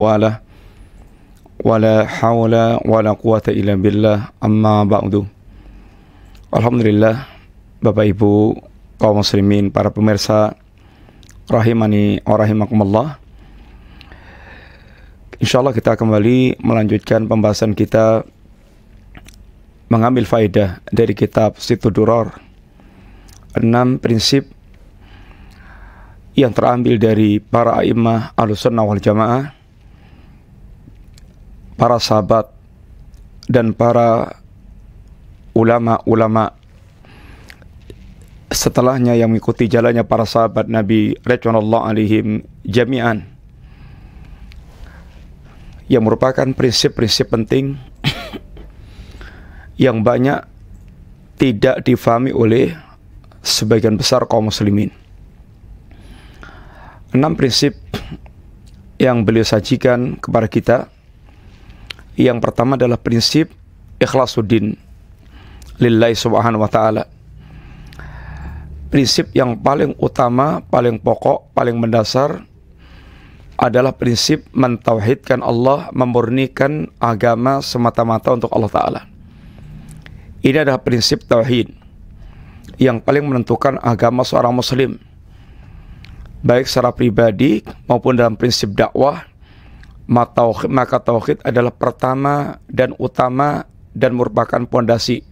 wala haula wala quwata illa billah, amma ba'du. Alhamdulillah, Bapak Ibu kaum muslimin, para pemirsa rahimani wa rahimakumullah. Insyaallah kita kembali melanjutkan pembahasan kita mengambil faedah dari kitab Sittud Durar, 6 prinsip yang terambil dari para a'immah Ahlussunnah wal Jamaah, para sahabat dan para ulama-ulama setelahnya yang mengikuti jalannya para sahabat Nabi radhiyallahu alaihim jami'an, yang merupakan prinsip-prinsip penting yang banyak tidak difahami oleh sebagian besar kaum muslimin. 6 prinsip yang beliau sajikan kepada kita. Yang pertama adalah prinsip ikhlasuddin lillahi subhanahu wa ta'ala. Prinsip yang paling utama, paling pokok, paling mendasar adalah prinsip mentauhidkan Allah, memurnikan agama semata-mata untuk Allah Ta'ala. Ini adalah prinsip tauhid yang paling menentukan agama seorang muslim, baik secara pribadi maupun dalam prinsip dakwah. Maka tauhid adalah pertama dan utama dan merupakan pondasi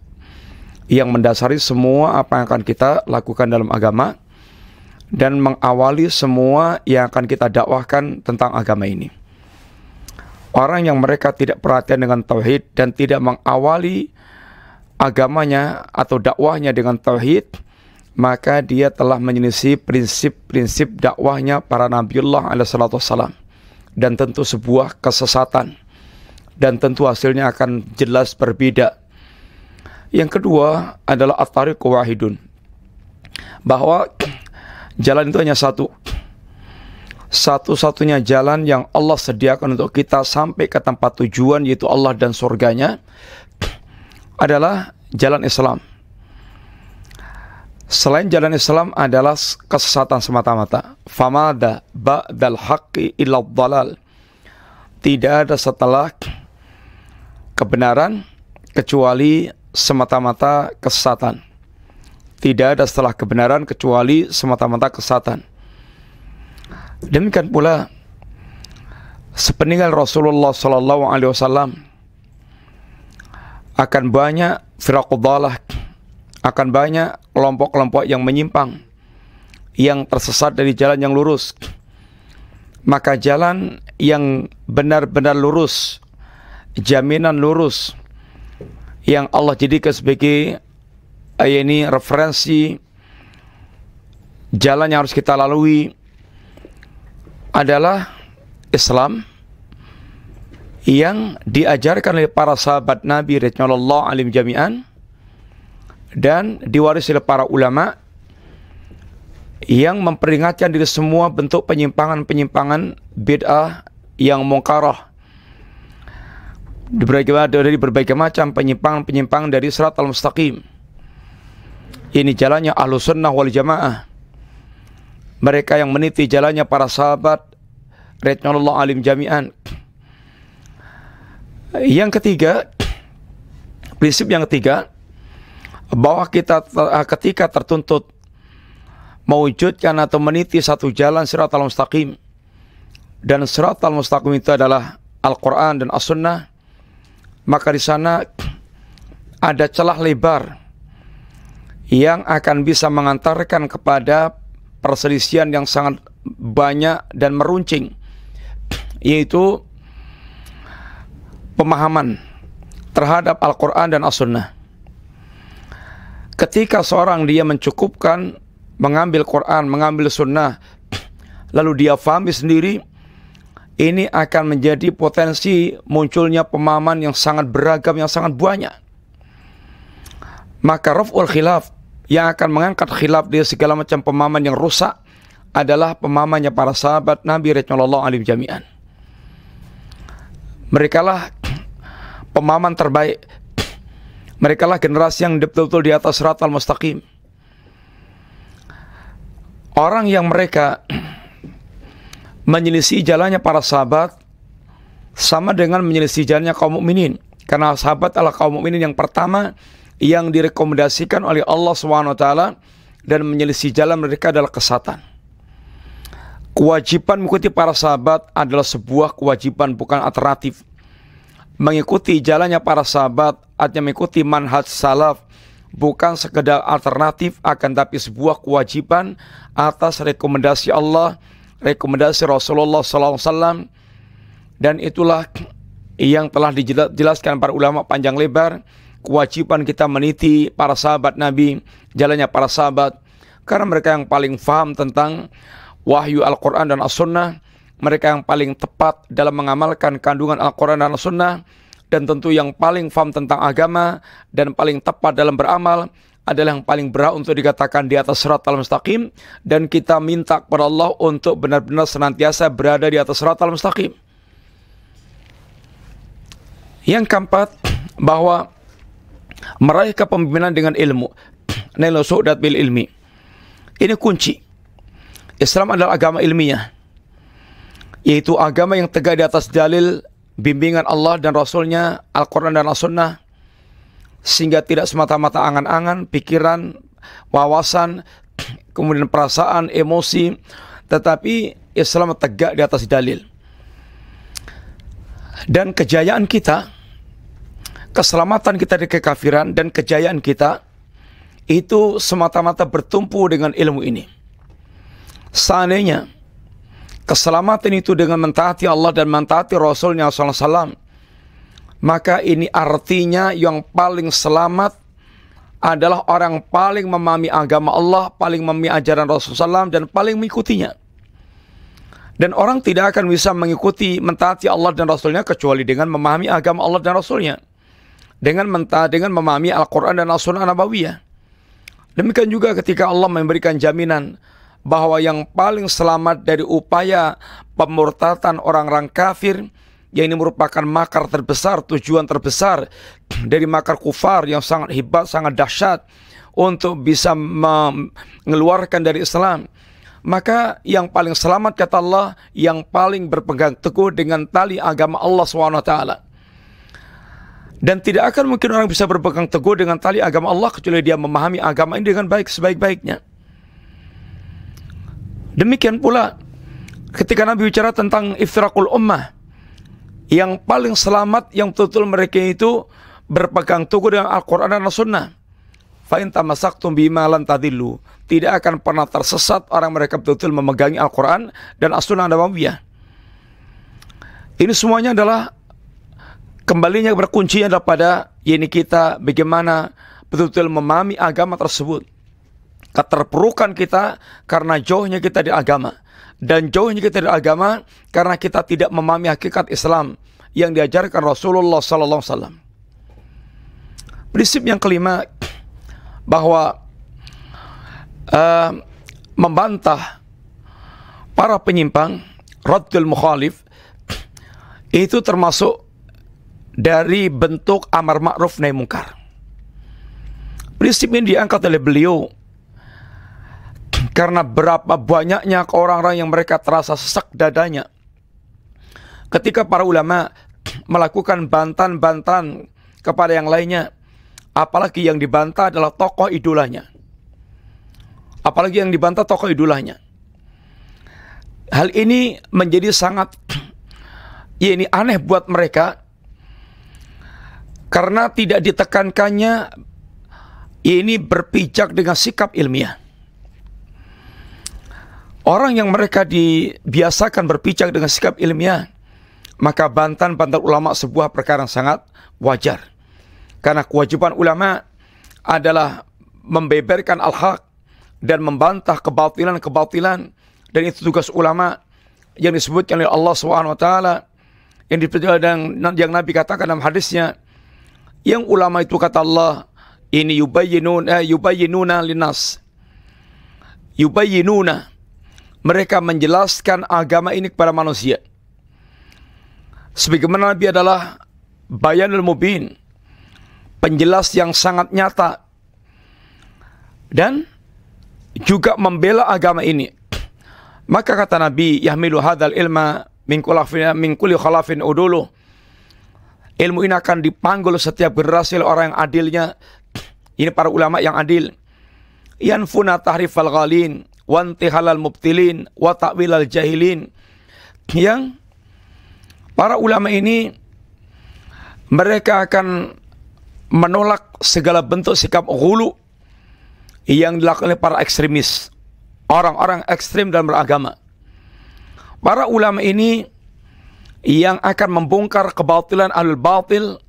yang mendasari semua apa yang akan kita lakukan dalam agama dan mengawali semua yang akan kita dakwahkan tentang agama ini. Orang yang mereka tidak perhatian dengan tauhid dan tidak mengawali agamanya atau dakwahnya dengan tauhid, maka dia telah menyelisih prinsip-prinsip dakwahnya para Nabiullah alaihissalatu wassalam, dan tentu sebuah kesesatan, dan tentu hasilnya akan jelas berbeda. Yang kedua adalah at-tariqu wahidun, bahwa jalan itu hanya satu-satunya jalan yang Allah sediakan untuk kita sampai ke tempat tujuan, yaitu Allah dan surganya, adalah jalan Islam. Selain jalan Islam adalah kesesatan semata-mata. Famada ba'dal haqqi illa dhalal. Tidak ada setelah kebenaran kecuali semata-mata kesesatan. Tidak ada setelah kebenaran kecuali semata-mata kesesatan. Demikian pula sepeninggal Rasulullah SAW akan banyak firaqud dhalah, akan banyak kelompok-kelompok yang menyimpang, yang tersesat dari jalan yang lurus. Maka jalan yang benar-benar lurus, jaminan lurus, yang Allah jadikan sebagai ini referensi jalan yang harus kita lalui, adalah Islam yang diajarkan oleh para sahabat Nabi radhiyallahu alaihim jami'an dan diwarisi oleh para ulama, yang memperingatkan dari semua bentuk penyimpangan-penyimpangan bid'ah yang mungkarah, dari berbagai macam penyimpangan-penyimpangan dari siratal mustaqim. Ini jalannya Ahlussunnah wal Jamaah, mereka yang meniti jalannya para sahabat radhiyallahu alaihim jami'an. Yang ketiga, prinsip yang ketiga, bahwa kita ketika tertuntut mewujudkan atau meniti satu jalan siratal mustaqim, dan siratal mustaqim itu adalah Al-Quran dan As-Sunnah, maka di sana ada celah lebar yang akan bisa mengantarkan kepada perselisihan yang sangat banyak dan meruncing, yaitu pemahaman terhadap Al-Quran dan As-Sunnah. Ketika seorang dia mencukupkan mengambil Quran, mengambil Sunnah, lalu dia fahami sendiri, ini akan menjadi potensi munculnya pemahaman yang sangat beragam, yang sangat banyak. Maka raf'ul khilaf, yang akan mengangkat khilaf dari segala macam pemahaman yang rusak, adalah pemahamannya para sahabat Nabi radhiyallahu alaihim jami'an. Merekalah pemahaman terbaik. Merekalah generasi yang betul-betul di atas siratal mustaqim. Orang yang mereka menyelisih jalannya para sahabat, sama dengan menyelisih jalannya kaum mukminin. Karena sahabat adalah kaum mukminin yang pertama yang direkomendasikan oleh Allah SWT, dan menyelisih jalan mereka adalah kesatan. Kewajiban mengikuti para sahabat adalah sebuah kewajiban, bukan alternatif. Mengikuti jalannya para sahabat artinya mengikuti manhaj salaf, bukan sekedar alternatif, akan tapi sebuah kewajiban atas rekomendasi Allah, rekomendasi Rasulullah SAW. Dan itulah yang telah dijelaskan para ulama panjang lebar. Kewajiban kita meniti para sahabat Nabi, jalannya para sahabat, karena mereka yang paling faham tentang wahyu Al-Quran dan As-Sunnah. Mereka yang paling tepat dalam mengamalkan kandungan Al-Quran dan As-Sunnah. Dan tentu yang paling faham tentang agama dan paling tepat dalam beramal adalah yang paling berhak untuk dikatakan di atas Shiratal Mustaqim. Dan kita minta kepada Allah untuk benar-benar senantiasa berada di atas Shiratal Mustaqim. Yang keempat, bahwa meraih kepemimpinan dengan ilmu, nailu su'dat bil ilmi, ini kunci. Islam adalah agama ilmiah, yaitu agama yang tegak di atas dalil, bimbingan Allah dan Rasulnya, Al-Quran dan As-Sunnah, sehingga tidak semata-mata angan-angan, pikiran, wawasan, kemudian perasaan, emosi, tetapi Islam tegak di atas dalil. Dan kejayaan kita, keselamatan kita dari kekafiran, dan kejayaan kita itu semata-mata bertumpu dengan ilmu ini. Seandainya keselamatan itu dengan mentaati Allah dan mentaati Rasulnya SAW, maka ini artinya yang paling selamat adalah orang paling memahami agama Allah, paling memahami ajaran Rasulullah SAW, dan paling mengikutinya. Dan orang tidak akan bisa mengikuti, mentaati Allah dan Rasulnya kecuali dengan memahami agama Allah dan Rasulnya, dengan memahami Al-Quran dan As-Sunnah Nabawiyah. Demikian juga ketika Allah memberikan jaminan bahwa yang paling selamat dari upaya pemurtatan orang-orang kafir, yang ini merupakan makar terbesar, tujuan terbesar dari makar kufar yang sangat hebat, sangat dahsyat untuk bisa mengeluarkan dari Islam, maka yang paling selamat kata Allah, yang paling berpegang teguh dengan tali agama Allah SWT. Dan tidak akan mungkin orang bisa berpegang teguh dengan tali agama Allah kecuali dia memahami agama ini dengan baik, sebaik-baiknya. Demikian pula ketika Nabi bicara tentang iftirakul ummah, yang paling selamat, yang betul-betul mereka itu berpegang teguh dengan Al-Quran dan As-Sunnah. Fa in tamassaktum bima lan tadillu, tidak akan pernah tersesat orang mereka betul-betul memegangi Al-Quran dan As-Sunnah Nabawiyah. Ini semuanya adalah kembalinya berkuncinya adalah pada ini kita bagaimana betul-betul memahami agama tersebut. Keterpurukan kita karena jauhnya kita dari agama, dan jauhnya kita dari agama karena kita tidak memahami hakikat Islam yang diajarkan Rasulullah SAW. Prinsip yang kelima, bahwa membantah para penyimpang, raddul mukhalif, itu termasuk dari bentuk amar ma'ruf nahi mungkar. Prinsip ini diangkat oleh beliau karena berapa banyaknya orang-orang yang mereka terasa sesak dadanya ketika para ulama melakukan bantahan-bantahan kepada yang lainnya, apalagi yang dibantah adalah tokoh idolanya. Apalagi yang dibantah tokoh idolanya. Hal ini menjadi sangat ini aneh buat mereka, karena tidak ditekankannya ini berpijak dengan sikap ilmiah. Orang yang mereka dibiasakan berpijak dengan sikap ilmiah, maka bantahan-bantahan ulama sebuah perkara yang sangat wajar. Karena kewajiban ulama adalah membeberkan al-haq dan membantah kebatilan-kebatilan, dan itu tugas ulama yang disebutkan oleh Allah SWT, yang Nabi katakan dalam hadisnya, yang ulama itu kata Allah, ini yubayyinuna linnas, yubayyinuna, mereka menjelaskan agama ini kepada manusia. Sebagaimana Nabi adalah bayanul mubin, penjelas yang sangat nyata, dan juga membela agama ini. Maka kata Nabi, yahmilu hadzal ilma min kulli khalafin udulu. Ilmu ini akan dipanggul setiap generasi oleh orang yang adilnya. Ini para ulama yang adil. Yanfuna tahrifal ghalin, wa intihalal mubtilin, wa ta'wilal jahilin. Yang para ulama ini mereka akan menolak segala bentuk sikap ghulu yang dilakukan oleh para ekstremis, orang-orang ekstrim dalam beragama. Para ulama ini yang akan membongkar kebatilan ahlul batil,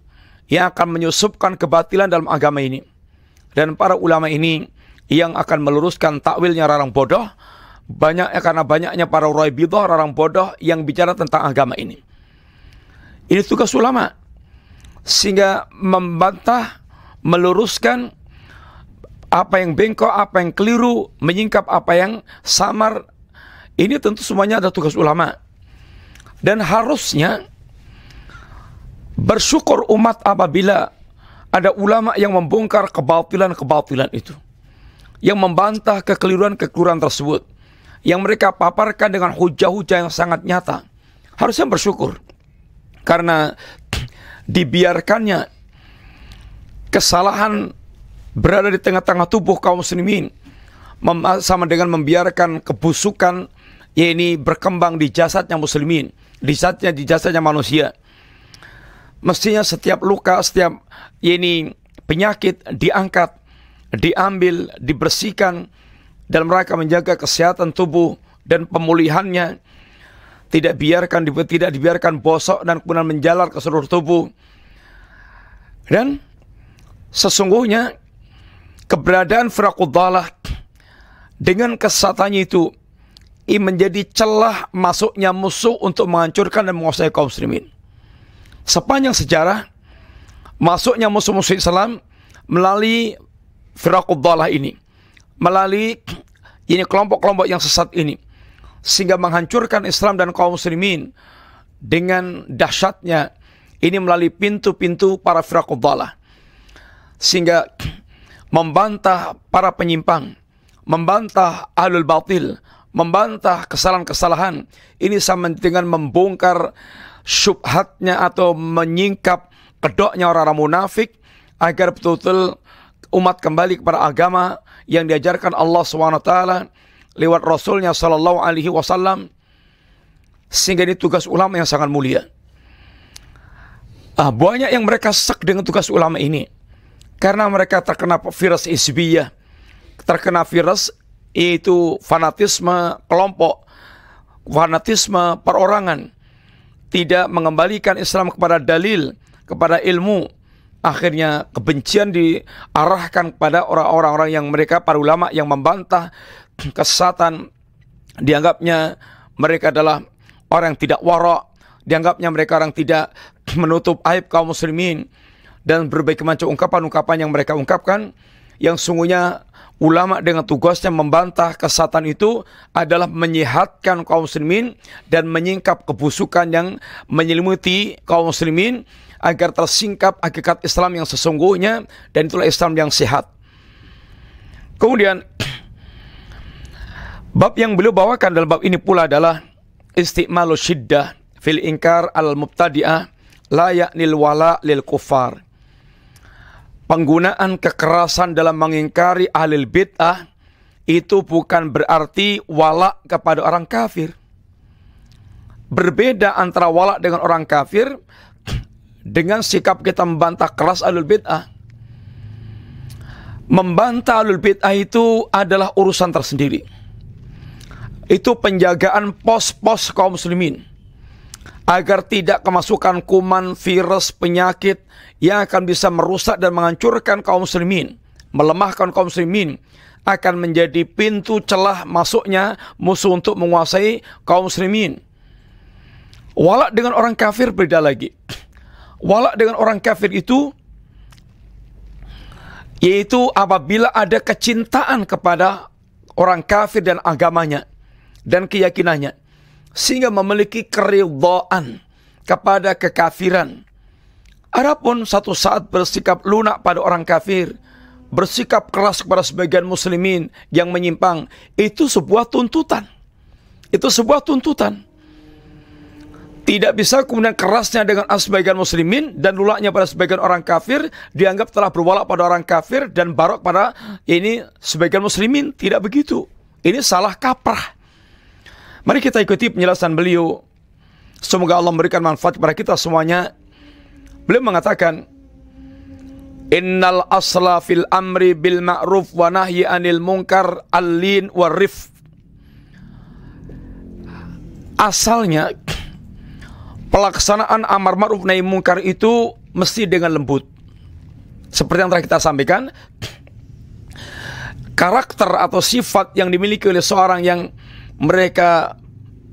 yang akan menyusupkan kebatilan dalam agama ini. Dan para ulama ini yang akan meluruskan takwilnya orang bodoh, karena banyaknya para raibidah, orang bodoh yang bicara tentang agama ini. Ini tugas ulama, sehingga membantah, meluruskan apa yang bengkok, apa yang keliru, menyingkap apa yang samar. Ini tentu semuanya adalah tugas ulama. Dan harusnya bersyukur umat apabila ada ulama yang membongkar kebatilan-kebatilan itu, yang membantah kekeliruan-kekeliruan tersebut, yang mereka paparkan dengan hujah-hujah yang sangat nyata. Harusnya bersyukur, karena dibiarkannya kesalahan berada di tengah-tengah tubuh kaum muslimin, sama dengan membiarkan kebusukan ini berkembang di jasadnya muslimin, di jasadnya manusia. Mestinya setiap luka, setiap penyakit diangkat, diambil, dibersihkan dalam rangka menjaga kesehatan tubuh dan pemulihannya. Tidak dibiarkan bosok dan kemudian menjalar ke seluruh tubuh. Dan sesungguhnya keberadaan firaqud dhalah dengan kesesatannya itu menjadi celah masuknya musuh untuk menghancurkan dan menguasai kaum muslimin. Sepanjang sejarah, masuknya musuh-musuh Islam melalui firaqud dhalah ini, melalui kelompok-kelompok yang sesat ini, sehingga menghancurkan Islam dan kaum muslimin dengan dahsyatnya ini melalui pintu-pintu para firaqud dhalah, sehingga membantah para penyimpang, membantah ahlul batil, membantah kesalahan-kesalahan ini sama dengan membongkar syubhatnya atau menyingkap kedoknya orang-orang munafik, agar betul-betul umat kembali kepada agama yang diajarkan Allah SWT lewat Rasulnya Sallallahu Alaihi Wasallam. Sehingga ini tugas ulama yang sangat mulia. Banyak yang mereka sek dengan tugas ulama ini karena mereka terkena virus hizbiyah, terkena virus yaitu fanatisme kelompok, fanatisme perorangan, tidak mengembalikan Islam kepada dalil, kepada ilmu. Akhirnya kebencian diarahkan kepada orang-orang yang mereka, para ulama yang membantah kesesatan. Dianggapnya mereka adalah orang yang tidak wara', dianggapnya mereka orang tidak menutup aib kaum muslimin, dan berbagai macam ungkapan-ungkapan yang mereka ungkapkan, yang sungguhnya ulama dengan tugasnya membantah kesesatan itu adalah menyehatkan kaum muslimin dan menyingkap kebusukan yang menyelimuti kaum muslimin agar tersingkap hakikat Islam yang sesungguhnya, dan itulah Islam yang sehat. Kemudian bab yang beliau bawakan dalam bab ini pula adalah isti'malu syiddah fil inkar al mubtadi'ah la ya'nil wala lil kufar. Penggunaan kekerasan dalam mengingkari ahlul bid'ah itu bukan berarti wala kepada orang kafir. Berbeda antara wala dengan orang kafir dengan sikap kita membantah keras ahlul bid'ah. Membantah ahlul bid'ah itu adalah urusan tersendiri. Itu penjagaan pos-pos kaum muslimin agar tidak kemasukan kuman, virus, penyakit yang akan bisa merusak dan menghancurkan kaum muslimin, melemahkan kaum muslimin, akan menjadi pintu celah masuknya musuh untuk menguasai kaum muslimin. Walak dengan orang kafir beda lagi. Walak dengan orang kafir itu yaitu apabila ada kecintaan kepada orang kafir dan agamanya dan keyakinannya, sehingga memiliki keridhaan kepada kekafiran. Adapun satu saat bersikap lunak pada orang kafir, bersikap keras kepada sebagian muslimin yang menyimpang, itu sebuah tuntutan. Itu sebuah tuntutan. Tidak bisa kemudian kerasnya dengan sebagian muslimin dan lulaknya pada sebagian orang kafir dianggap telah berwala pada orang kafir dan barok pada ini sebagian muslimin. Tidak begitu. Ini salah kaprah. Mari kita ikuti penjelasan beliau. Semoga Allah memberikan manfaat kepada kita semuanya. Beliau mengatakan, Innal asla fil amri bil ma'ruf wa nahyi anil munkar al-lin warif. Asalnya pelaksanaan amar ma'ruf nahi munkar itu mesti dengan lembut. Seperti yang telah kita sampaikan, karakter atau sifat yang dimiliki oleh seorang yang mereka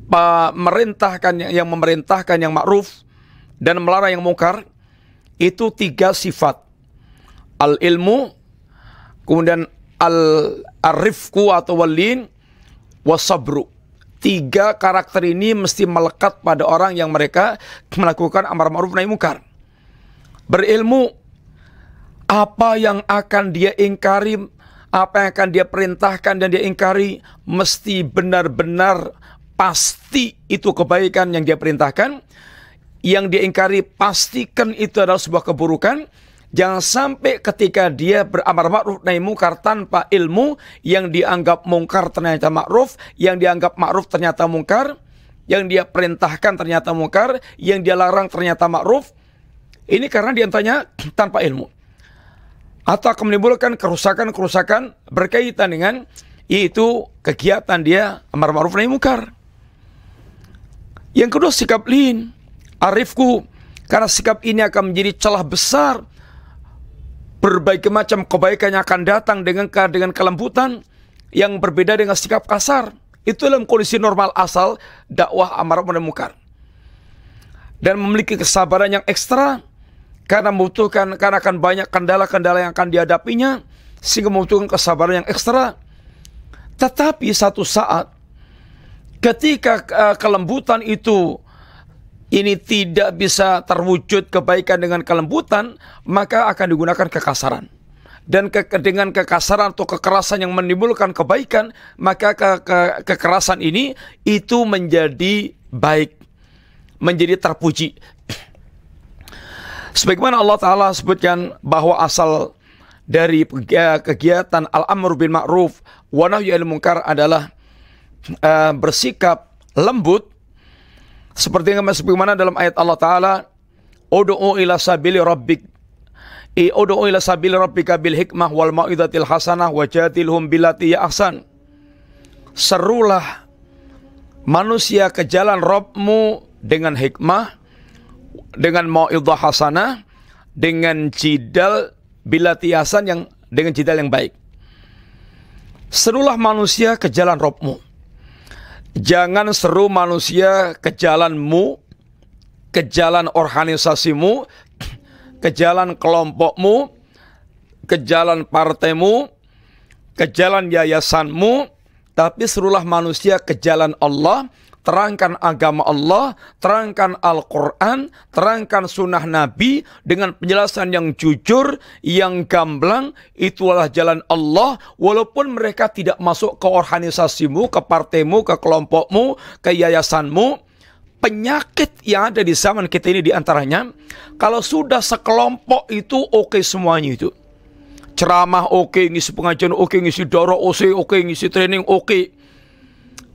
memerintahkan yang ma'ruf dan melarang yang munkar, itu 3 sifat. Al-ilmu, kemudian al-rifku atau walin, wasabru. 3 karakter ini mesti melekat pada orang yang mereka melakukan amar ma'ruf nahi munkar. Berilmu, apa yang akan dia ingkari, apa yang akan dia perintahkan dan dia ingkari, mesti benar-benar pasti itu kebaikan yang dia perintahkan. Yang dia ingkari pastikan itu adalah sebuah keburukan. Jangan sampai ketika dia beramar ma'ruf nahi munkar tanpa ilmu, yang dianggap munkar ternyata ma'ruf, yang dianggap ma'ruf ternyata munkar, yang dia perintahkan ternyata munkar, yang dia larang ternyata ma'ruf. Ini karena diantaranya tanpa ilmu. Atau akan menimbulkan kerusakan-kerusakan berkaitan dengan yaitu kegiatan dia amar ma'ruf nahi munkar. Yang kedua, sikap lin, arifku, karena sikap ini akan menjadi celah besar. Berbagai macam kebaikan yang akan datang dengan kelembutan yang berbeda dengan sikap kasar. Itu dalam kondisi normal asal dakwah amar ma'ruf nahi munkar. Dan memiliki kesabaran yang ekstra karena akan banyak kendala-kendala yang akan dihadapinya, sehingga membutuhkan kesabaran yang ekstra. Tetapi satu saat ketika kelembutan itu ini tidak bisa terwujud kebaikan dengan kelembutan, maka akan digunakan kekasaran. Dan dengan kekasaran atau kekerasan yang menimbulkan kebaikan, maka kekerasan ini itu menjadi baik, menjadi terpuji. Sebagaimana Allah Ta'ala sebutkan bahwa asal dari kegiatan al-amr bil ma'ruf wa nahyi anil munkar adalah bersikap lembut. Seperti yang sebagaimana dalam ayat Allah Ta'ala, Ud'u ila sabili rabbik, Ud'u ila sabili rabbika bil hikmah wal mau'izatil hasanah wajadilhum billati ya ahsan. Serulah manusia ke jalan Rabbmu dengan hikmah, dengan mau'izah hasanah, dengan jidal billati ahsan, yang dengan jidal yang baik. Serulah manusia ke jalan Rabbmu. Jangan seru manusia ke jalanmu, ke jalan organisasimu, ke jalan kelompokmu, ke jalan partaimu, ke jalan yayasanmu, tapi serulah manusia ke jalan Allah. Terangkan agama Allah, terangkan Al-Quran, terangkan sunnah Nabi dengan penjelasan yang jujur, yang gamblang. Itulah jalan Allah. Walaupun mereka tidak masuk ke organisasimu, ke partaimu, ke kelompokmu, ke yayasanmu. Penyakit yang ada di zaman kita ini diantaranya, kalau sudah sekelompok itu oke semuanya itu. Ceramah oke, ngisi pengajian oke, ngisi daurah oke, ngisi training oke.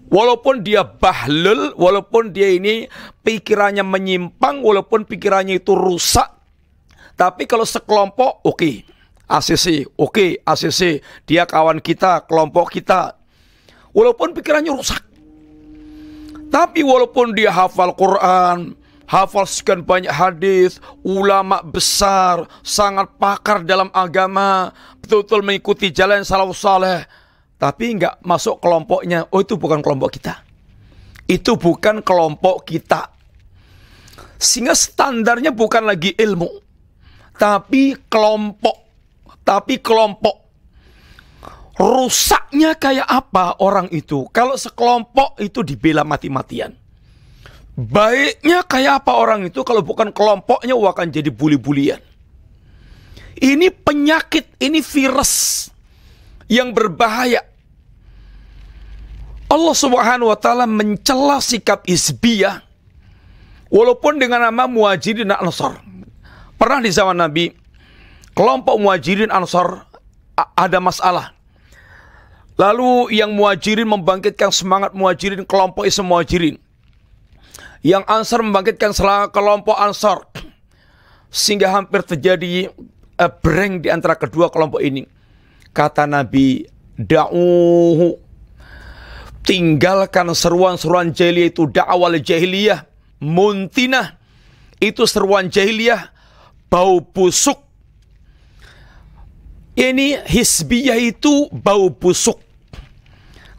Walaupun dia bahlul, walaupun dia ini pikirannya menyimpang, walaupun pikirannya itu rusak, tapi kalau sekelompok oke. ACC, oke, ACC, dia kawan kita, kelompok kita. Walaupun pikirannya rusak. Tapi walaupun dia hafal Quran, hafal sekian banyak hadis, ulama besar, sangat pakar dalam agama, betul-betul mengikuti jalan salafus saleh, tapi nggak masuk kelompoknya. Oh, itu bukan kelompok kita. Itu bukan kelompok kita. Sehingga standarnya bukan lagi ilmu, tapi kelompok. Rusaknya kayak apa orang itu? Kalau sekelompok itu dibela mati-matian. Baiknya kayak apa orang itu kalau bukan kelompoknya akan jadi bully-bulian. Ini penyakit, ini virus yang berbahaya. Allah Subhanahu wa Ta'ala mencela sikap hizbiyah. Walaupun dengan nama Muhajirin dan Ansar. Pernah di zaman Nabi, kelompok Muhajirin Ansar ada masalah. Lalu yang Muhajirin membangkitkan semangat Muhajirin, kelompok Islam Muhajirin. Yang Ansar membangkitkan kelompok Ansar. Sehingga hampir terjadi breng di antara kedua kelompok ini. Kata Nabi, da'uhu, tinggalkan seruan-seruan jahiliyah itu, da'awal jahiliyah, muntinah, itu seruan jahiliyah, bau busuk. Ini hizbiyah itu bau busuk.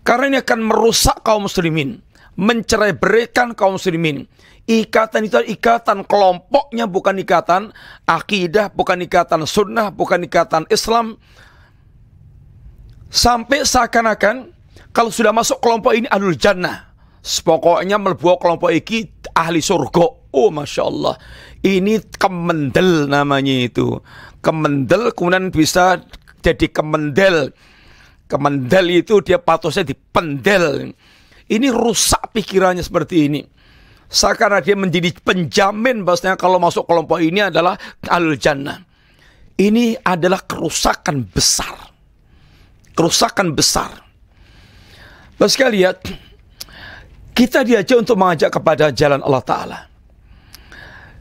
Karena ini akan merusak kaum muslimin, mencerai-beraikan kaum muslimin. Ikatan itu ikatan kelompoknya, bukan ikatan akidah, bukan ikatan sunnah, bukan ikatan Islam. Sampai seakan-akan kalau sudah masuk kelompok ini ahlul jannah, pokoknya melebu kelompok ini ahli surga. Oh Masya Allah, ini kemendel namanya itu. Kemendel kemudian bisa jadi kemendel. Kemendel itu dia patosnya dipendel. Ini rusak pikirannya seperti ini. Seakan dia menjadi penjamin bahwasanya kalau masuk kelompok ini adalah ahlul jannah. Ini adalah kerusakan besar. Kerusakan besar. Bapak sekalian, kita diajak untuk mengajak kepada jalan Allah Ta'ala.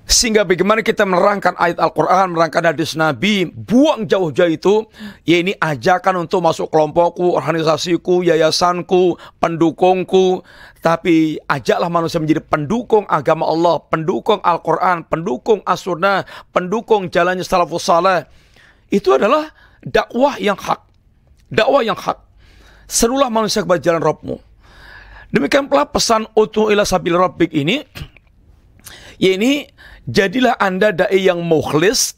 Sehingga bagaimana kita menerangkan ayat Al-Quran, menerangkan hadis Nabi, buang jauh-jauh itu, ya ini ajakan untuk masuk kelompokku, organisasiku, yayasanku, pendukungku. Tapi ajaklah manusia menjadi pendukung agama Allah, pendukung Al-Quran, pendukung As-Sunnah, pendukung jalannya salafus saleh. Itu adalah dakwah yang hak. Dakwah yang hak. Serulah manusia kepada jalan Rabbmu. Demikian pula pesan utu ila sabil rabbik ini, ya ini, jadilah Anda dai yang mukhlis,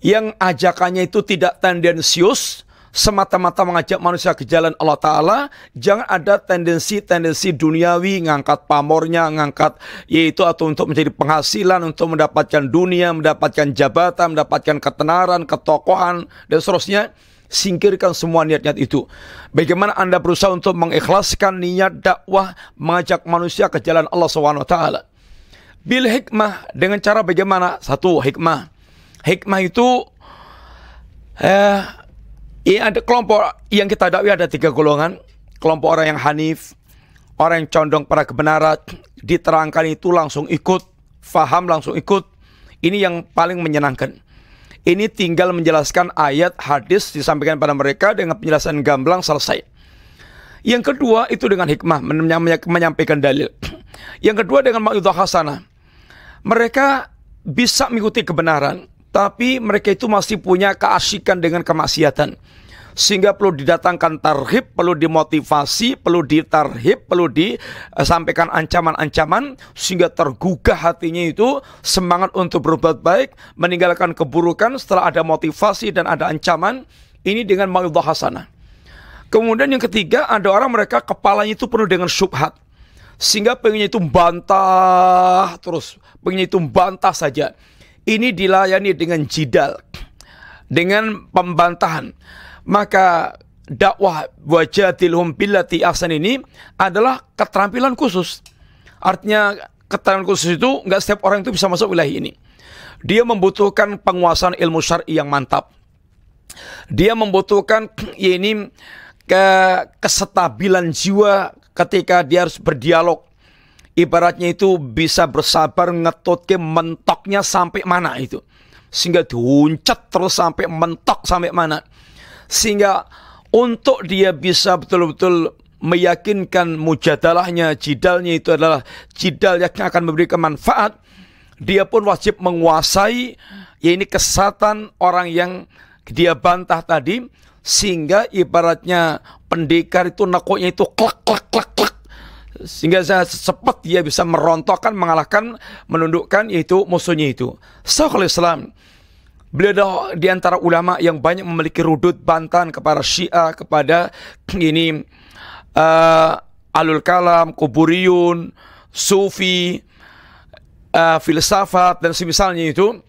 yang ajakannya itu tidak tendensius, semata-mata mengajak manusia ke jalan Allah Ta'ala. Jangan ada tendensi-tendensi duniawi, ngangkat pamornya, ngangkat yaitu atau untuk menjadi penghasilan, untuk mendapatkan dunia, mendapatkan jabatan, mendapatkan ketenaran, ketokohan, dan seterusnya. Singkirkan semua niat-niat itu. Bagaimana Anda berusaha untuk mengikhlaskan niat dakwah, mengajak manusia ke jalan Allah SWT. Bil hikmah, dengan cara bagaimana? Satu, hikmah. Hikmah itu ada kelompok yang kita dakwah, ada 3 golongan. Kelompok orang yang hanif, orang yang condong pada kebenaran, diterangkan itu langsung ikut, faham langsung ikut. Ini yang paling menyenangkan. Ini tinggal menjelaskan ayat, hadis disampaikan pada mereka dengan penjelasan gamblang, selesai. Yang kedua itu dengan hikmah, menyampaikan dalil. Yang kedua dengan mau'izah hasanah. Mereka bisa mengikuti kebenaran, tapi mereka itu masih punya keasyikan dengan kemaksiatan. Sehingga perlu didatangkan tarhib, perlu dimotivasi, perlu ditarhib, perlu disampaikan ancaman-ancaman, sehingga tergugah hatinya itu semangat untuk berbuat baik, meninggalkan keburukan setelah ada motivasi dan ada ancaman. Ini dengan mau'izah hasanah. Kemudian yang ketiga, ada orang mereka kepalanya itu penuh dengan syubhat, sehingga pengennya itu bantah terus, pengennya itu bantah saja. Ini dilayani dengan jidal, dengan pembantahan. Maka dakwah wajadilhum billati ahsan ini adalah keterampilan khusus. Artinya keterampilan khusus itu nggak setiap orang itu bisa masuk wilayah ini. Dia membutuhkan penguasaan ilmu syar'i yang mantap. Dia membutuhkan ini kesetabilan jiwa ketika dia harus berdialog. Ibaratnya itu bisa bersabar ngetutke mentoknya sampai mana itu, sehingga diuncat terus sampai mentok sampai mana. Sehingga untuk dia bisa betul-betul meyakinkan mujadalahnya, jidalnya itu adalah jidal yang akan memberikan manfaat, dia pun wajib menguasai ini kesatan orang yang dia bantah tadi, sehingga ibaratnya pendekar itu nekuknya itu klak klak klak klak, sehingga cepat dia bisa merontokkan, mengalahkan, menundukkan yaitu musuhnya itu. Syekhul Islam, beliau di antara ulama yang banyak memiliki rudud bantahan kepada Syiah, kepada ini alul kalam, kuburiyun, sufi, filsafat dan semisalnya itu.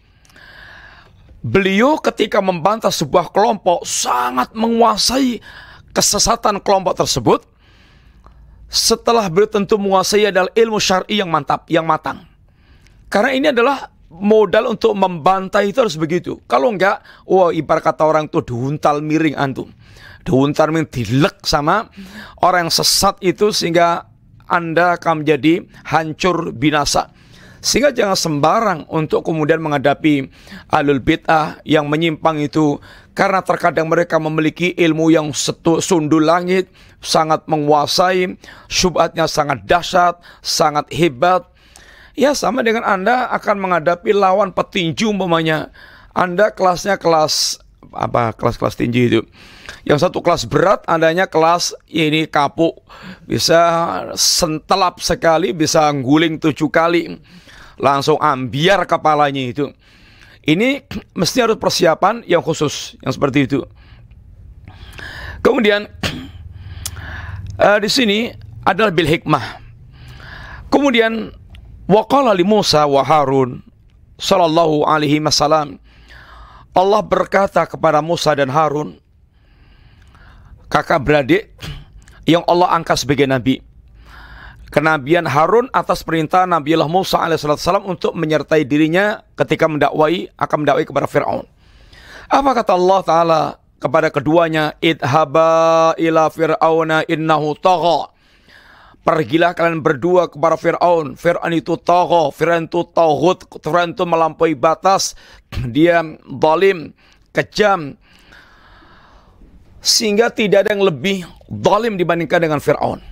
Beliau ketika membantah sebuah kelompok sangat menguasai kesesatan kelompok tersebut. Setelah beliau tentu menguasai adalah ilmu syar'i yang mantap, yang matang. Karena ini adalah modal untuk membantai, itu harus begitu. Kalau enggak, wah, ibarat kata orang tuh diuntal miring antum. Diuntal miring, dilek sama orang yang sesat itu, sehingga Anda akan menjadi hancur binasa. Sehingga jangan sembarang untuk kemudian menghadapi ahlul bid'ah yang menyimpang itu. Karena terkadang mereka memiliki ilmu yang sundul langit, sangat menguasai, syubhatnya sangat dahsyat, sangat hebat. Ya, sama dengan Anda akan menghadapi lawan petinju umpamanya. Anda kelasnya kelas apa? Kelas-kelas tinggi itu. Yang satu kelas berat, adanya kelas ini kapuk. Bisa sentelap sekali, bisa guling 7 kali. Langsung ambiar kepalanya itu. Ini mesti harus persiapan yang khusus, yang seperti itu. Kemudian di sini adalah bil hikmah. Kemudian waqala li Musa wa Harun sallallahu alaihi wasallam, Allah berkata kepada Musa dan Harun, kakak beradik yang Allah angkat sebagai nabi. Kenabian Harun atas perintah Nabiullah Musa alaihissalam untuk menyertai dirinya ketika akan mendakwai kepada Fir'aun. Apa kata Allah Ta'ala kepada keduanya? Idhaba ila Fir'auna innahu tagha. Pergilah kalian berdua kepada Fir'aun. Fir'aun itu tagha, Fir'aun itu taghut, Fir'aun itu melampaui batas. Dia zalim, kejam, sehingga tidak ada yang lebih zalim dibandingkan dengan Fir'aun.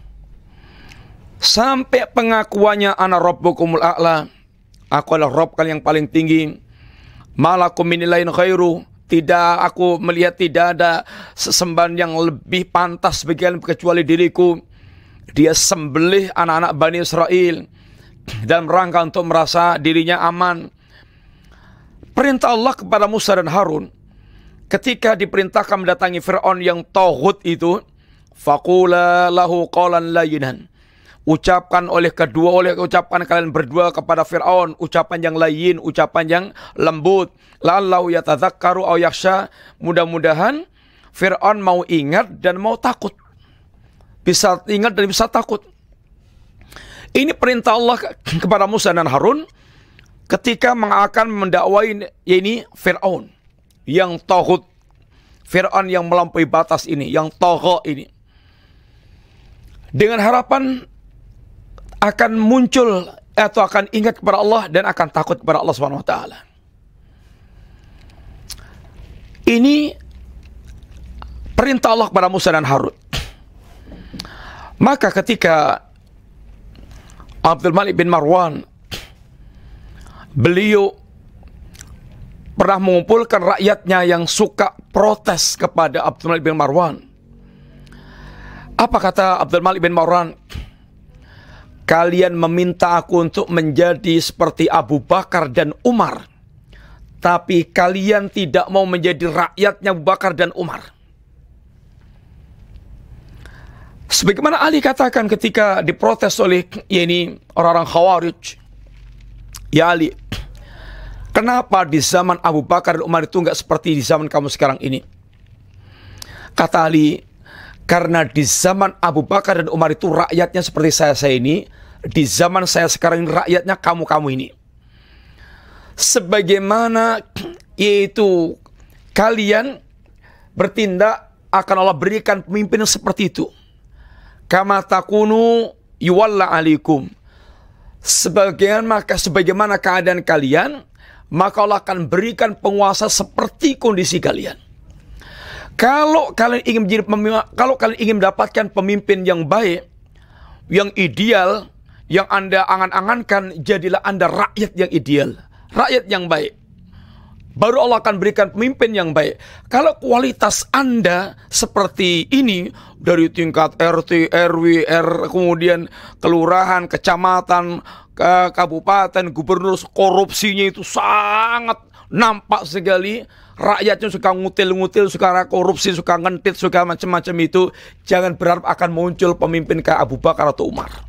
Sampai pengakuannya ana rabbukumul a'la, aku adalah Rabb kalian yang paling tinggi. Malakum min ilahin khairu, aku melihat tidak ada sesembahan yang lebih pantas bagi kalian kecuali diriku. Dia sembelih anak-anak Bani Israel dalam rangka untuk merasa dirinya aman. Perintah Allah kepada Musa dan Harun ketika diperintahkan mendatangi Fir'aun yang taghut itu, faqula lahu qawlan layyinan. Ucapkan ucapan kalian berdua kepada Fir'aun ucapan yang lain, ucapan yang lembut. La'allahu yatadzakkaru aw yakhsha. Mudah-mudahan Fir'aun mau ingat dan mau takut. Bisa ingat dan bisa takut. Ini perintah Allah kepada Musa dan Harun ketika akan mendakwai ini Fir'aun yang taghut, Fir'aun yang melampaui batas ini, yang tagha ini. Dengan harapan akan muncul atau akan ingat kepada Allah dan akan takut kepada Allah Subhanahu wa taala. Ini perintah Allah kepada Musa dan Harun. Maka ketika Abdul Malik bin Marwan, beliau pernah mengumpulkan rakyatnya yang suka protes kepada Abdul Malik bin Marwan. Apa kata Abdul Malik bin Marwan? Kalian meminta aku untuk menjadi seperti Abu Bakar dan Umar, tapi kalian tidak mau menjadi rakyatnya Abu Bakar dan Umar. Sebagaimana Ali katakan ketika diprotes oleh orang-orang Khawarij, ya Ali, kenapa di zaman Abu Bakar dan Umar itu enggak seperti di zaman kamu sekarang ini? Kata Ali, karena di zaman Abu Bakar dan Umar itu rakyatnya seperti saya ini. Di zaman saya sekarang ini rakyatnya kamu-kamu ini. Sebagaimana yaitu kalian bertindak, akan Allah berikan pemimpin yang seperti itu. Kama takunu yuwalla alaikum. Sebagaimana keadaan kalian, maka Allah akan berikan penguasa seperti kondisi kalian. Kalau kalian ingin mendapatkan pemimpin yang baik, yang ideal, yang Anda angan-angankan, jadilah Anda rakyat yang ideal, rakyat yang baik. Baru Allah akan berikan pemimpin yang baik. Kalau kualitas Anda seperti ini, dari tingkat RT, RW, kemudian kelurahan, kecamatan, kabupaten, gubernur, korupsinya itu sangat nampak sekali. Rakyatnya suka ngutil-ngutil, suka korupsi, suka ngentit, suka macam-macam itu. Jangan berharap akan muncul pemimpin kayak Abu Bakar atau Umar.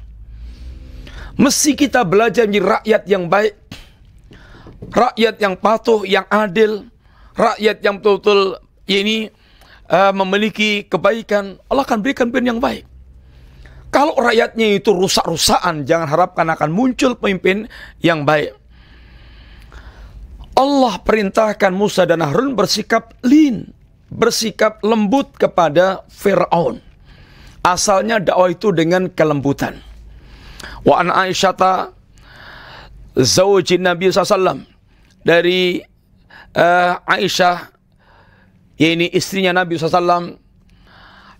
Mesti kita belajar menjadi rakyat yang baik, rakyat yang patuh, yang adil, rakyat yang betul-betul memiliki kebaikan. Allah akan berikan pemimpin yang baik. Kalau rakyatnya itu rusak-rusakan, jangan harapkan akan muncul pemimpin yang baik. Allah perintahkan Musa dan Harun bersikap bersikap lembut kepada Fir'aun. Asalnya dakwah itu dengan kelembutan. Wa an Aisyata zaujin Nabi SAW, dari Aisyah, yaitu istrinya Nabi SAW,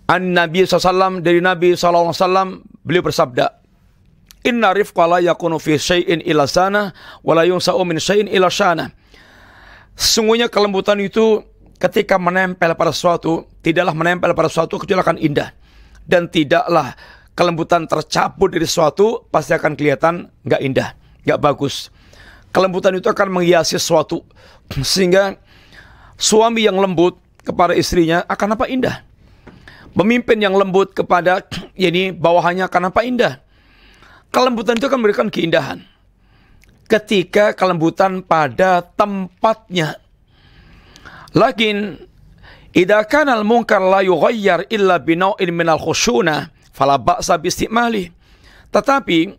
an Nabi SAW, dari Nabi SAW, beliau bersabda, inna rifqa la yakunu fi syai'in ila sana wa la yunsa'u min syai'in ila syana. Sungguhnya kelembutan itu ketika menempel pada sesuatu, tidaklah menempel pada sesuatu kecuali akan indah. Dan tidaklah kelembutan tercabut dari sesuatu, pasti akan kelihatan nggak indah, nggak bagus. Kelembutan itu akan menghiasi sesuatu. Sehingga suami yang lembut kepada istrinya akan apa indah. Pemimpin yang lembut kepada bawahannya akan apa indah. Kelembutan itu akan memberikan keindahan. Ketika kelembutan pada tempatnya. Lakin idza kana al-munkar la yughayyar illa binau'in minal khusyuna fala ba'sa bi-istimali. Tetapi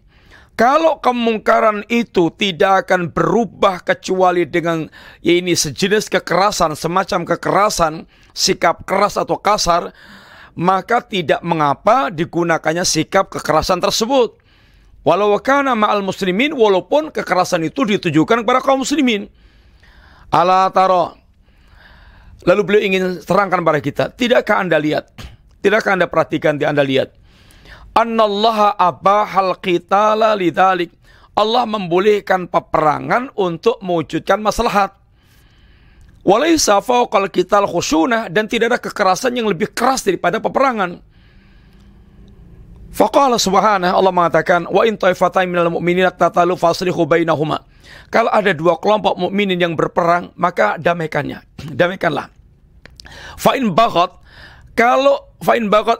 kalau kemungkaran itu tidak akan berubah kecuali dengan sejenis kekerasan, semacam kekerasan, sikap keras atau kasar, maka tidak mengapa digunakannya sikap kekerasan tersebut. Walau kana ma'al muslimin, walaupun kekerasan itu ditujukan kepada kaum muslimin. Ala tara. Lalu beliau ingin terangkan pada kita, tidakkah Anda lihat? Tidakkah Anda perhatikan, Anda lihat? Annallaha abahal qitala lidzalik. Allah membolehkan peperangan untuk mewujudkan maslahat. Walaysa fawqal qital khusyunah, dan tidak ada kekerasan yang lebih keras daripada peperangan. Faqala subhanahu, Allah mengatakan, wa in ta'ifatain minal mu'minina iqtatalu faslihu bainahuma. Kalau ada dua kelompok mukminin yang berperang, maka damaikanlah. Fa in baghat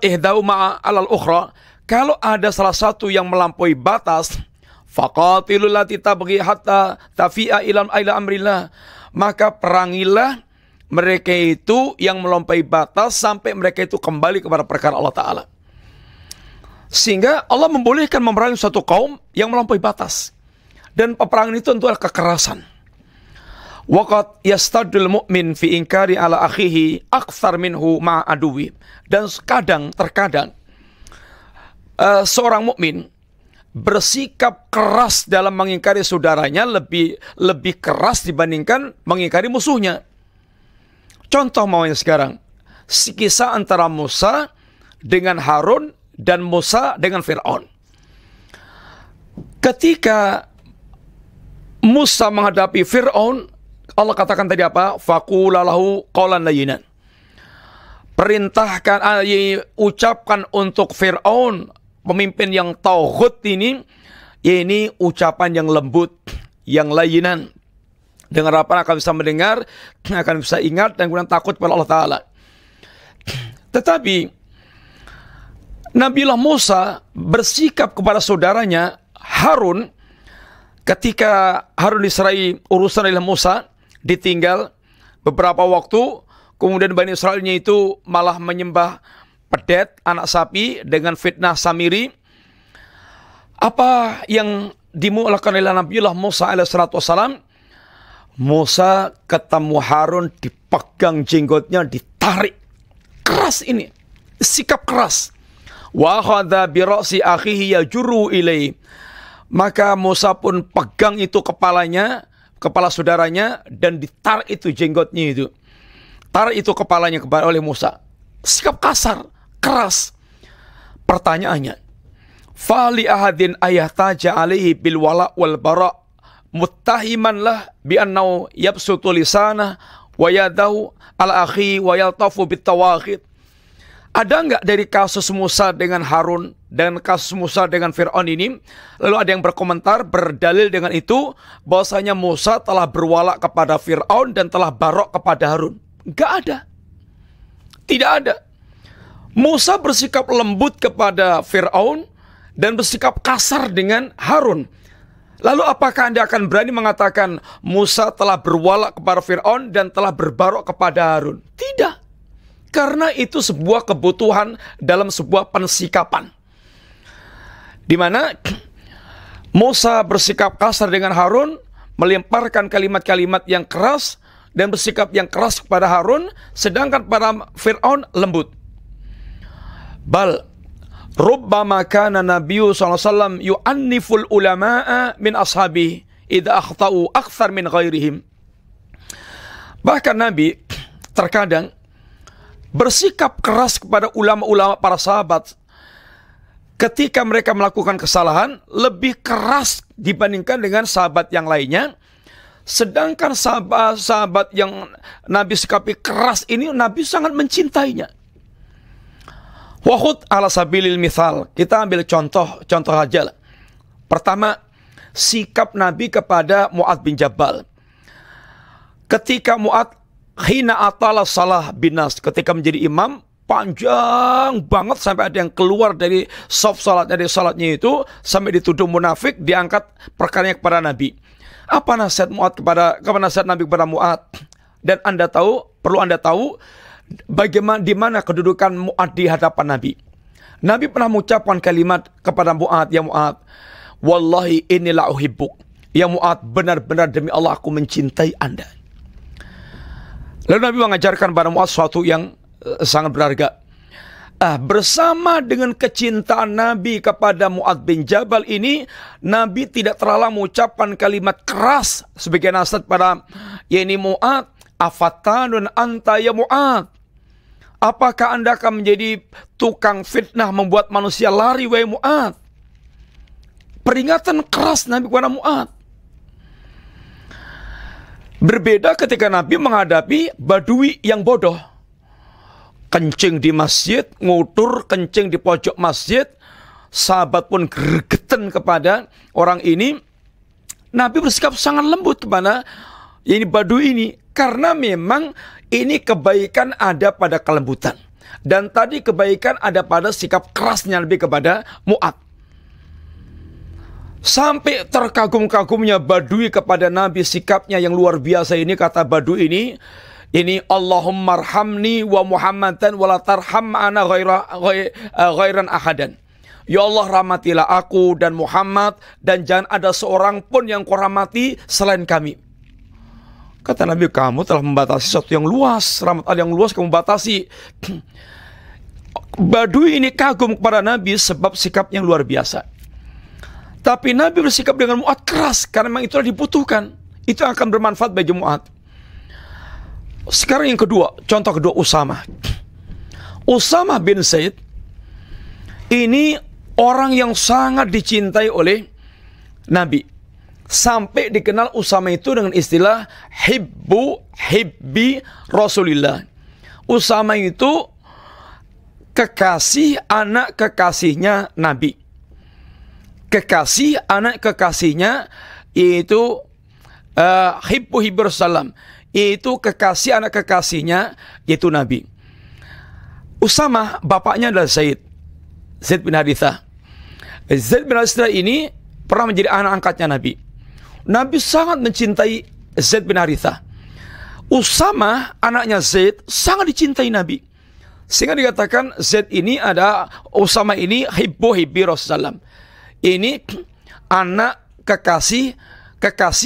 ihdahuma 'alal ukhra, kalau ada salah satu yang melampaui batas, faqatilul lati tabghi hatta tafi'a ila amrillah, maka perangilah mereka itu yang melampaui batas sampai mereka itu kembali kepada perkara Allah Ta'ala. Sehingga Allah membolehkan memerangi suatu kaum yang melampaui batas. Dan peperangan itu tentu adalah kekerasan. Waqad yastadul mu'min fi inkari ala akhihi akthar minhu ma'a aduwi. Dan terkadang seorang mukmin bersikap keras dalam mengingkari saudaranya lebih keras dibandingkan mengingkari musuhnya. Contoh maunya sekarang, kisah antara Musa dengan Harun dan Musa dengan Fir'aun. Ketika Musa menghadapi Fir'aun, Allah katakan tadi apa? Faqula lahu qawlan layyinan. Perintahkan, ucapkan untuk Fir'aun, pemimpin yang tauhid ini ucapan yang lembut, yang layyinan. Dengan harapan akan bisa mendengar, akan bisa ingat, dan kemudian takut kepada Allah Ta'ala. Tetapi Nabiullah Musa bersikap kepada saudaranya Harun, ketika Harun diserai urusan oleh Musa, ditinggal beberapa waktu, kemudian Bani Israelnya itu malah menyembah pedet, anak sapi, dengan fitnah Samiri. Apa yang dimulakan oleh Nabiullah Musa alaihissalam? Musa ketemu Harun, dipegang jenggotnya, ditarik. Keras ini, sikap keras. Wa khadha bi ra'si akhihi yajurru ilai. Maka Musa pun pegang itu kepala saudaranya, dan ditarik itu jenggotnya itu. Tarik itu kepalanya oleh Musa. Sikap kasar, keras. Pertanyaannya, fali ahadin ayahtaja alaihi bil wala wal bara muttahiman lah bi annahu yabsutu lisana wa yadahu ala akhi wa yaltafu bit tawakhid. Ada nggak dari kasus Musa dengan Harun dan kasus Musa dengan Fir'aun ini, lalu ada yang berkomentar, berdalil dengan itu, bahwasanya Musa telah berwala kepada Fir'aun dan telah barok kepada Harun? Nggak ada. Tidak ada. Musa bersikap lembut kepada Fir'aun dan bersikap kasar dengan Harun. Lalu apakah Anda akan berani mengatakan Musa telah berwala kepada Fir'aun dan telah berbarok kepada Harun? Tidak. Karena itu sebuah kebutuhan dalam sebuah pensikapan. Di mana Musa bersikap kasar dengan Harun, melemparkan kalimat-kalimat yang keras dan bersikap yang keras kepada Harun, sedangkan pada Fir'aun lembut. Bal rubbama kana nabiyyu sallallahu alaihi wasallam yu'anniful ulama'a min ashabihi idza akhtau akthar min ghairihim. Bahkan Nabi terkadang bersikap keras kepada ulama-ulama para sahabat ketika mereka melakukan kesalahan, lebih keras dibandingkan dengan sahabat yang lainnya. Sedangkan sahabat-sahabat yang Nabi sikapi keras ini, Nabi sangat mencintainya. Wahud ala sabilil mithal. Kita ambil contoh aja lah. Pertama, sikap Nabi kepada Mu'adz bin Jabal. Ketika Mu'adz hina atala salah binas, ketika menjadi imam, panjang banget sampai ada yang keluar dari saf salatnya, dari salatnya itu sampai dituduh munafik, diangkat perkaranya kepada Nabi. Apa nasihat nasihat Nabi kepada Mu'adz? Dan Anda tahu, perlu Anda tahu bagaimana, di mana kedudukan Mu'adz di hadapan Nabi. Nabi pernah mengucapkan kalimat kepada Mu'adz, ya Mu'adz, wallahi inilah uhibbuk. Ya Mu'adz, benar-benar demi Allah aku mencintai Anda. Lalu Nabi mengajarkan pada Mu'adz sesuatu yang sangat berharga. Bersama dengan kecintaan Nabi kepada Mu'adz bin Jabal ini, Nabi tidak terlalu mengucapkan kalimat keras sebagai nasihat pada yakni Mu'adz, afatanun anta ya Mu'adz. Apakah Anda akan menjadi tukang fitnah membuat manusia lari wahai Mu'adz? Peringatan keras Nabi kepada Mu'adz. Berbeda ketika Nabi menghadapi badui yang bodoh. Kencing di masjid, ngutur kencing di pojok masjid. Sahabat pun gregetan kepada orang ini. Nabi bersikap sangat lembut kepada ini badui ini. Karena memang ini kebaikan ada pada kelembutan. Dan tadi kebaikan ada pada sikap kerasnya Nabi kepada Mu'adz. Sampai terkagum-kagumnya badui kepada Nabi, sikapnya yang luar biasa ini. Kata badui ini Allahumma arhamni wa Muhammadan wa la tarham ana ghairan ahadan. Ya Allah, rahmatilah aku dan Muhammad, dan jangan ada seorang pun yang kau rahmati selain kami. Kata Nabi, kamu telah membatasi sesuatu yang luas, rahmat Allah yang luas kamu batasi. Badui ini kagum kepada Nabi sebab sikap yang luar biasa. Tapi Nabi bersikap dengan Mu'adz keras karena memang itulah dibutuhkan. Itu akan bermanfaat bagi Mu'adz. Sekarang yang kedua, contoh kedua, Usamah. Usamah bin Zaid ini orang yang sangat dicintai oleh Nabi. Sampai dikenal Usamah itu dengan istilah hibbi Rasulillah. Usamah itu kekasih anak kekasihnya Nabi. Kekasih anak kekasihnya yaitu hibbi Rasulullah, yaitu kekasih anak kekasihnya yaitu Nabi. Usamah bapaknya adalah Zaid bin Harithah. Zaid bin Harithah ini pernah menjadi anak angkatnya Nabi. Nabi sangat mencintai Zaid bin Harithah. Usamah anaknya Zaid sangat dicintai Nabi. Sehingga dikatakan Usamah ini hibbi Rasulullah. Ini anak kekasih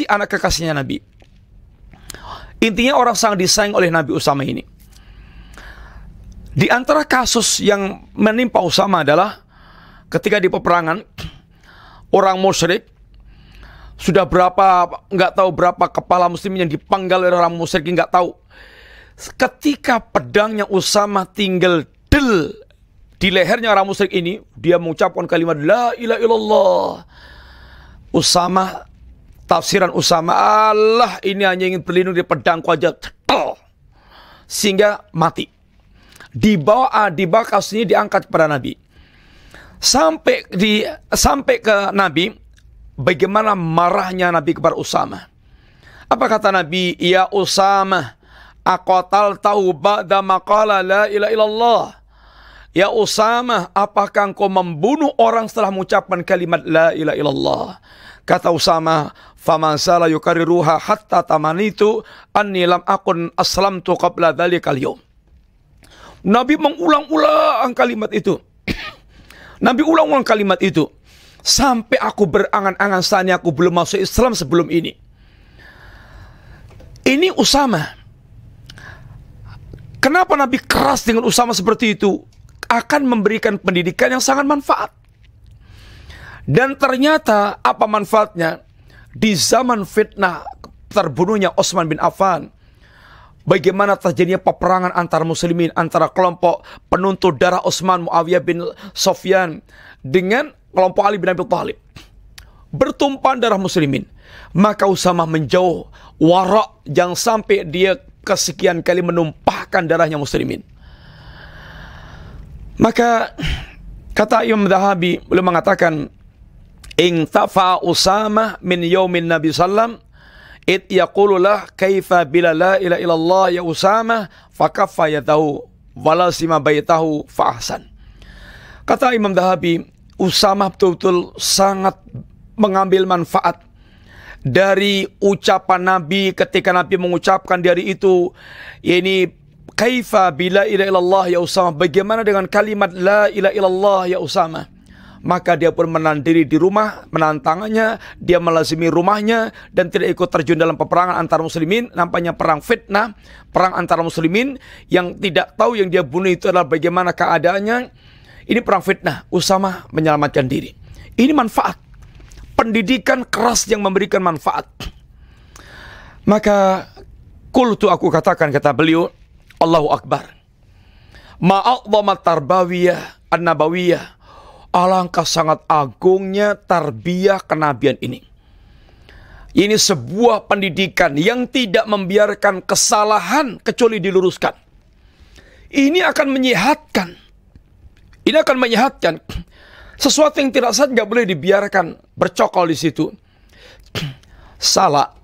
anak kekasihnya Nabi. Intinya orang sangat disayang oleh Nabi Usamah ini. Di antara kasus yang menimpa Usamah adalah ketika di peperangan, orang musyrik sudah nggak tahu berapa kepala muslim yang dipenggal oleh orang musyrik, nggak tahu. Ketika pedangnya Usamah tinggal del di lehernya orang musyrik ini, dia mengucapkan kalimat la ilaha illallah. Usamah, tafsiran Usamah, Allah ini hanya ingin berlindung di pedangku aja, sehingga mati. Dibawa kasus ini diangkat kepada Nabi. Sampai ke Nabi, bagaimana marahnya Nabi kepada Usamah. Apa kata Nabi? Ya Usamah, aqatal tauba da maqala la ilaha illallah. Ya Usamah, apakah engkau membunuh orang setelah mengucapkan kalimat la ilaha illallah? Kata Usamah, faman sala yukariruha hatta tamanitu anni lam akun aslamtu qabla dhalikal yawm. Nabi mengulang-ulang kalimat itu. Nabi ulang-ulang kalimat itu sampai aku berangan-angan saatnya aku belum masuk Islam sebelum ini. Ini Usama. Kenapa Nabi keras dengan Usama seperti itu? Akan memberikan pendidikan yang sangat manfaat. Dan ternyata apa manfaatnya? Di zaman fitnah terbunuhnya Utsman bin Affan, bagaimana terjadinya peperangan antara muslimin, antara kelompok penuntut darah Utsman Muawiyah bin Sufyan dengan kelompok Ali bin Abi Thalib. Bertumpahan darah muslimin. Maka Usama menjauh, wara', jangan sampai dia kesekian kali menumpahkan darahnya muslimin. Maka kata Imam Dhahabi, beliau mengatakan, "Intafa Usama min yaumin Nabi sallam, it yaqululah kaifa bila la ilaha illallah ya Usama, fakaffa yadahu walasima baitahu fa ahsan." Kata Imam Dhahabi, Usama betul-betul sangat mengambil manfaat dari ucapan Nabi ketika Nabi mengucapkan dari itu, ini kaifa bila ilaha illallah ya Usama, bagaimana dengan kalimat la ilaha illallah ya Usama. Maka dia pun menahan diri di rumah, menahan tangannya, dia melazimi rumahnya dan tidak ikut terjun dalam peperangan antar muslimin. Nampaknya perang fitnah, perang antara muslimin yang tidak tahu yang dia bunuh itu adalah bagaimana keadaannya. Ini perang fitnah, Usama menyelamatkan diri. Ini manfaat. Pendidikan keras yang memberikan manfaat. Maka qultu, aku katakan, kata beliau, Allahu Akbar. Ma'a'dhamat tarbawiyah an-nabawiyah. Alangkah sangat agungnya tarbiyah kenabian ini. Ini sebuah pendidikan yang tidak membiarkan kesalahan kecuali diluruskan. Ini akan menyehatkan. Ini akan menyehatkan. Sesuatu yang tidak sah nggak boleh dibiarkan bercokol di situ. Salak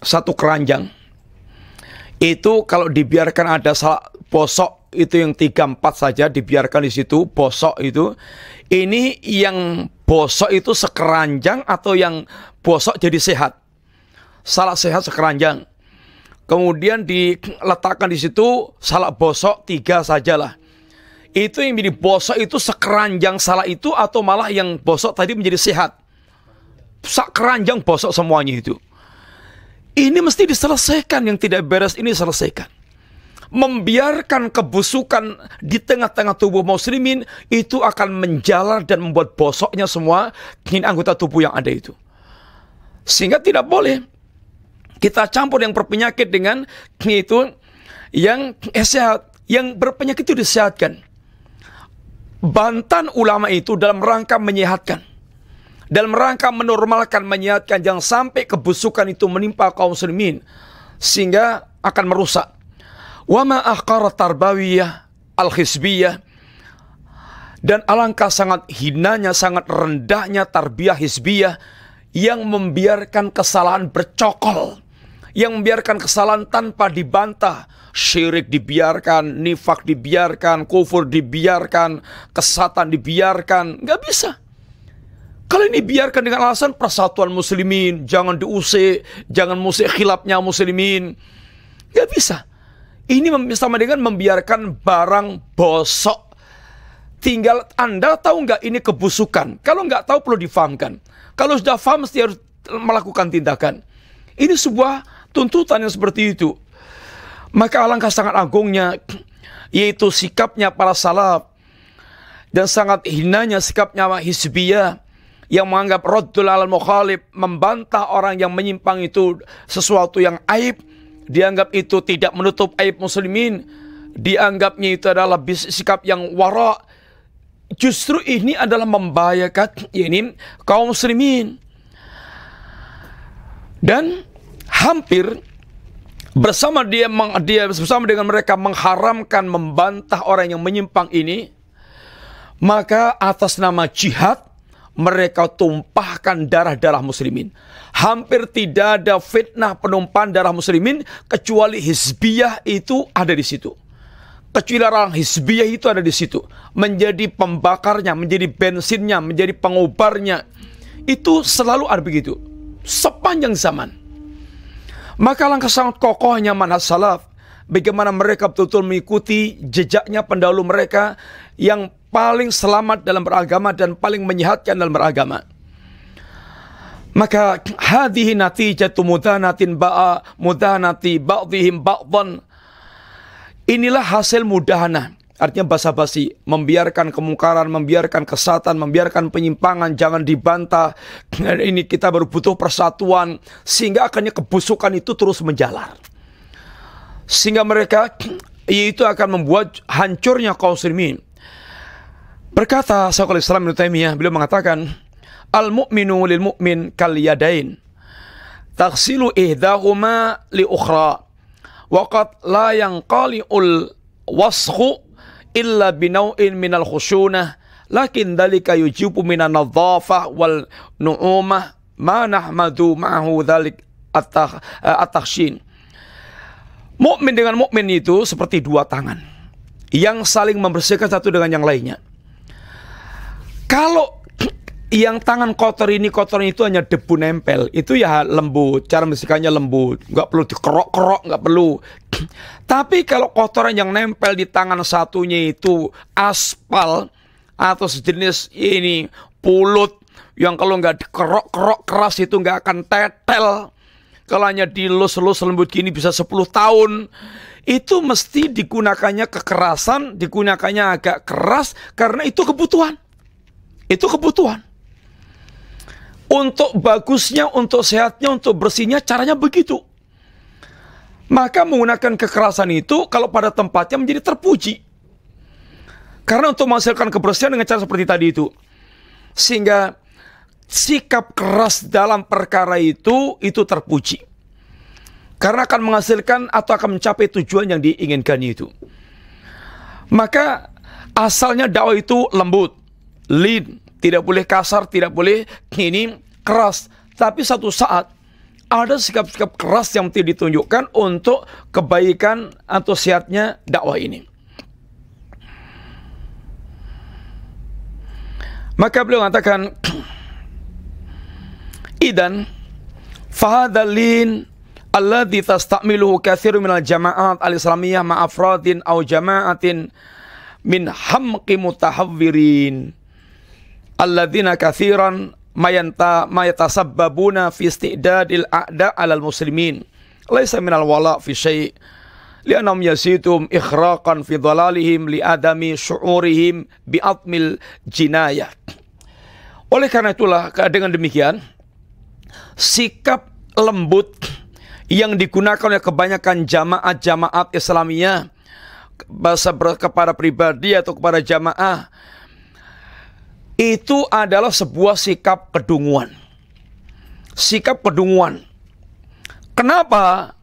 satu keranjang itu kalau dibiarkan ada salak bosok itu yang 3-4 saja dibiarkan di situ bosok itu. Ini yang bosok itu sekeranjang atau yang bosok jadi sehat? Salak sehat sekeranjang. Kemudian diletakkan di situ salak bosok 3 sajalah. Itu yang menjadi bosok itu sekeranjang salak itu atau malah yang bosok tadi menjadi sehat? Sekeranjang bosok semuanya itu. Ini mesti diselesaikan, yang tidak beres ini selesaikan. Membiarkan kebusukan di tengah-tengah tubuh muslimin itu akan menjalar dan membuat bosoknya semua anggota tubuh yang ada itu. Sehingga tidak boleh kita campur yang berpenyakit dengan itu yang sehat. Yang berpenyakit itu disehatkan. Bantahan ulama itu dalam rangka menyehatkan, dalam rangka menormalkan, menyehatkan, jangan sampai kebusukan itu menimpa kaum muslimin sehingga akan merusak. Wa ma ahqara tarbawiyah al-hizbiyah, dan alangkah sangat hinanya, sangat rendahnya tarbiyah hizbiyah yang membiarkan kesalahan bercokol, yang membiarkan kesalahan tanpa dibantah. Syirik dibiarkan, nifak dibiarkan, kufur dibiarkan, kesatan dibiarkan. Nggak bisa. Kalau ini biarkan dengan alasan persatuan muslimin, jangan diusik, jangan musik khilafnya muslimin. Nggak bisa. Ini sama dengan membiarkan barang bosok. Tinggal Anda tahu nggak ini kebusukan. Kalau nggak tahu perlu difahamkan. Kalau sudah paham mesti harus melakukan tindakan. Ini sebuah tuntutan yang seperti itu. Maka alangkah sangat agungnya, yaitu sikapnya para salaf, dan sangat hinanya sikapnya hizbiyah yang menganggap raddul alal mukhalif, membantah orang yang menyimpang itu sesuatu yang aib, dianggap itu tidak menutup aib muslimin, dianggapnya itu adalah sikap yang wara. Justru ini adalah membahayakan ini kaum muslimin. Dan hampir bersama bersama dengan mereka mengharamkan, membantah orang yang menyimpang ini, maka atas nama jihad mereka tumpahkan darah-darah muslimin. Hampir tidak ada fitnah penumpahan darah muslimin kecuali hizbiyah itu ada di situ. Kecuali orang hizbiyah itu ada di situ, menjadi pembakarnya, menjadi bensinnya, menjadi pengobarnya. Itu selalu ada begitu sepanjang zaman. Maka langkah sangat kokohnya manhaj salaf, bagaimana mereka betul-betul mengikuti jejaknya pendahulu mereka yang paling selamat dalam beragama dan paling menyehatkan dalam beragama. Maka hadhihi natijatu mudanatin mudanati ba'dihim ba'dhan. Inilah hasil mudahana. Artinya basa-basi, membiarkan kemungkaran, membiarkan kesatan, membiarkan penyimpangan, jangan dibantah. Ini kita baru butuh persatuan, sehingga akhirnya kebusukan itu terus menjalar. Sehingga mereka itu akan membuat hancurnya kaum muslimin. Berkata Syekhul Islam Ibnu Taimiyah, beliau mengatakan, al-mu'minu lil mu'min kal yadain taghsilu ihdahuma li ukhra wa qad la yanqali'ul waskhu illa binau'in minal khusyunah lakin dhalika yujibu minan nadhafah wal nu'umah ma nahmadu ma'ahu dhalik at-takhshin. Mukmin dengan mukmin itu seperti dua tangan yang saling membersihkan satu dengan yang lainnya. Kalau yang tangan kotor ini itu hanya debu nempel, itu ya lembut, cara membersihkannya lembut, nggak perlu dikerok-kerok, nggak perlu. Tapi kalau kotoran yang nempel di tangan satunya itu aspal atau sejenis ini pulut yang kalau nggak dikerok-kerok keras itu nggak akan tetel, kalau hanya dilus-lus lembut gini bisa 10 tahun, itu mesti digunakannya kekerasan, digunakannya agak keras karena itu kebutuhan. Itu kebutuhan. Untuk bagusnya, untuk sehatnya, untuk bersihnya, caranya begitu. Maka menggunakan kekerasan itu kalau pada tempatnya menjadi terpuji. Karena untuk menghasilkan kebersihan dengan cara seperti tadi itu. Sehingga sikap keras dalam perkara itu terpuji. Karena akan menghasilkan atau akan mencapai tujuan yang diinginkan itu. Maka asalnya dakwah itu lembut, lin, tidak boleh kasar, tidak boleh ini keras. Tapi satu saat ada sikap-sikap keras yang mesti ditunjukkan untuk kebaikan atau sehatnya dakwah ini. Maka beliau mengatakan, idan fahadalin alladhi tastamiluhu kathiru minal jama'at al-islamiyah ma'afradin au jama'atin min hamqi mutahawwirin alladzina kathiran mayatasabbabuna fi istidadil a'da 'alal muslimin laisa minal wala' fi syai' li'annahum yasidum ikhraqan fi dhalalihim li'adami syu'urihim bi'atmil jinayah. Oleh karena itulah dengan demikian sikap lembut yang digunakan oleh kebanyakan jamaat Islamiyah kepada pribadi atau kepada jamaah itu adalah sebuah sikap kedunguan. Sikap kedunguan. Kenapa?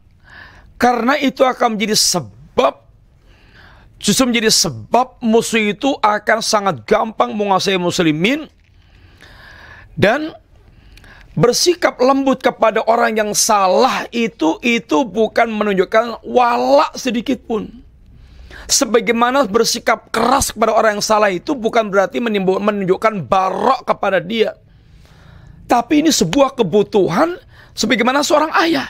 Karena itu akan menjadi sebab, justru menjadi sebab musuh itu akan sangat gampang menguasai muslimin. Dan bersikap lembut kepada orang yang salah itu bukan menunjukkan walak sedikit pun. Sebagaimana bersikap keras kepada orang yang salah itu bukan berarti menunjukkan barok kepada dia. Tapi ini sebuah kebutuhan sebagaimana seorang ayah.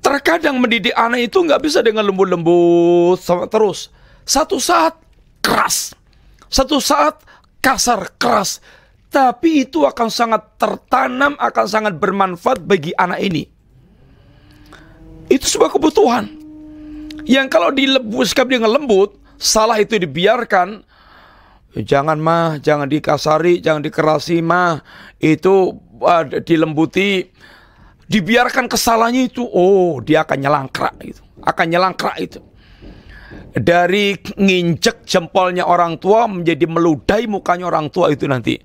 Terkadang mendidik anak itu nggak bisa dengan lembut-lembut terus. Satu saat keras, satu saat kasar keras. Tapi itu akan sangat tertanam, akan sangat bermanfaat bagi anak ini. Itu sebuah kebutuhan. Yang kalau sikap dengan lembut, salah itu dibiarkan, jangan mah, jangan dikasari, jangan dikerasi mah, itu dilembuti, dibiarkan kesalahannya itu, oh dia akan nyelangkrak itu, akan nyelangkrak itu. Dari nginjek jempolnya orang tua menjadi meludahi mukanya orang tua itu nanti.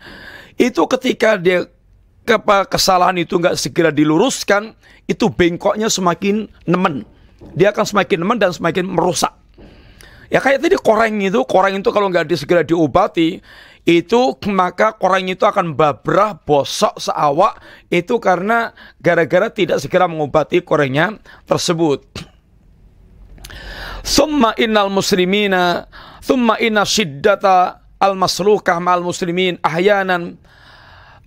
Itu ketika dia kesalahan itu nggak segera diluruskan, itu bengkoknya semakin nemen. Dia akan semakin nemen dan semakin merusak. Ya kayak tadi koreng itu kalau nggak segera diobati, itu maka koreng itu akan babrah, bosok, seawak. Itu karena gara-gara tidak segera mengobati korengnya tersebut. Thumma innal muslimina, thumma inna shiddata al-maslukah ma'al muslimin ahyanan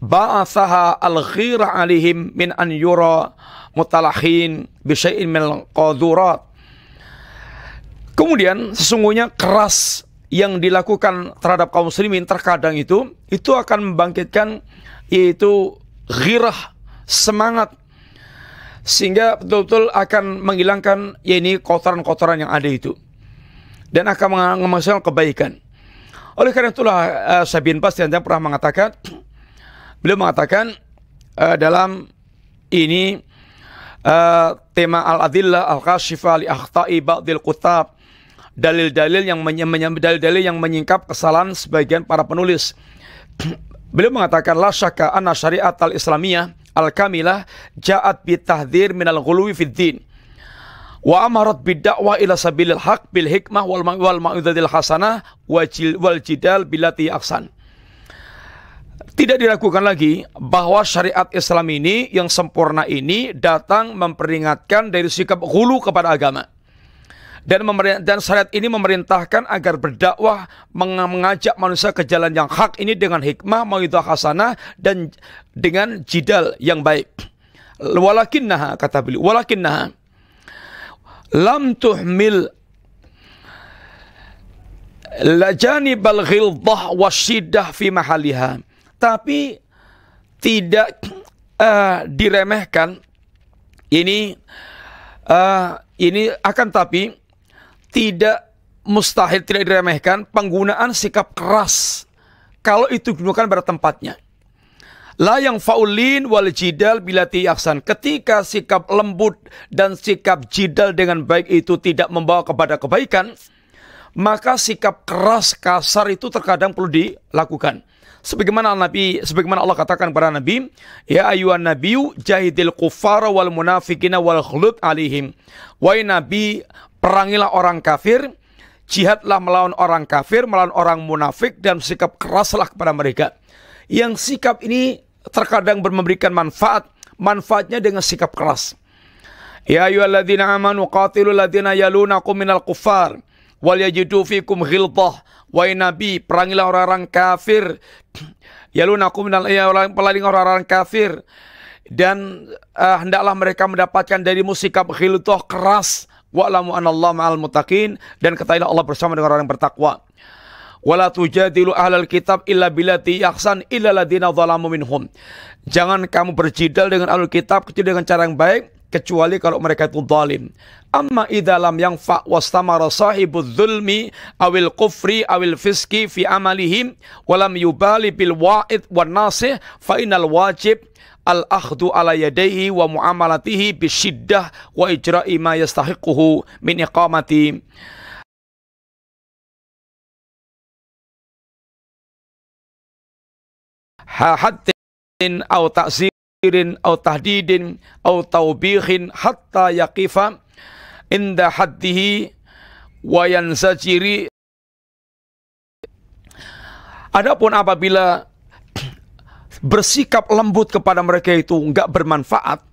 ba'athaha al-ghira alihim min an yura mutalahin bisyai'in min al-qadurat. Kemudian sesungguhnya keras yang dilakukan terhadap kaum muslimin terkadang itu akan membangkitkan yaitu ghirah, semangat, sehingga betul-betul akan menghilangkan ya ini kotoran-kotoran yang ada itu, dan akan menghasilkan kebaikan. Oleh karena itulah Syekh bin Baz pernah mengatakan, beliau mengatakan dalam ini tema al-adillah al-kashifah li akhta'i ba'dil qutab, dalil-dalil yang menyingkap kesalahan sebagian para penulis. Beliau mengatakan la syakka anna syariat al-islamiyah al-kamilah ja'at bitahdhir minal ghuluwi fid din wa amarat bid-da'wah ila sabilil haq bil hikmah wal mau'izatil hasanah wal jidal billati ahsan. Tidak diragukan lagi bahwa syariat Islam ini yang sempurna ini datang memperingatkan dari sikap ghulu kepada agama. Dan syariat ini memerintahkan agar berdakwah, mengajak manusia ke jalan yang hak ini dengan hikmah, mau'izah hasanah, dan dengan jidal yang baik. Walakinnaha, kata beliau, walakinnaha lam tuhmil lajanibal ghildah wasyidah fi mahaliha. Tapi tidak diremehkan ini akan tapi tidak mustahil tidak diremehkan penggunaan sikap keras kalau itu digunakan pada tempatnya. La yang faulin wal jidal bilati ahsan. Ketika sikap lembut dan sikap jidal dengan baik itu tidak membawa kepada kebaikan, maka sikap keras kasar itu terkadang perlu dilakukan. Sebagaimana Allah katakan kepada Nabi, ya ayyuhan nabiyyu jahidil kuffara wal munafiqina wal khulud alaihim. Wahai Nabi, perangilah orang kafir, jihadlah melawan orang kafir, melawan orang munafik, dan sikap keraslah kepada mereka. Yang sikap ini terkadang memberikan manfaatnya dengan sikap keras. Ya ayyuhalladzina amanu qatilul ladzina yalunakum minal kuffar wal yajidu fikum ghildah. Wahai Nabi, perangilah orang-orang kafir, yalunakum minal orang-orang kafir, dan hendaklah mereka mendapatkan darimu sikap ghildah keras. Wa'lamu anallaha ma'al muttaqin, dan ketahuilah Allah bersama dengan orang yang bertakwa. Wala tujadilu ahlal kitab illa billati ahsan illa ladina zalamu minhum. Jangan kamu berjidal dengan ahlul kitab kecuali dengan cara yang baik, kecuali kalau mereka itu zalim. Amma idza lam yanfa wastamara sahibudz zulmi awil kufri awil fiski fi amalihim walam yubali bil wa'id wan nasih fa innal wajib al-akhdu ala yadayhi wa muamalatihi bisyiddah wa ijra'i ma yastahiquhu min iqamati haddin au ta'zirin au tahdidin au taubihin hatta yaqifa inda haddihi wa yansajiri. Adapun apabila bersikap lembut kepada mereka itu enggak bermanfaat,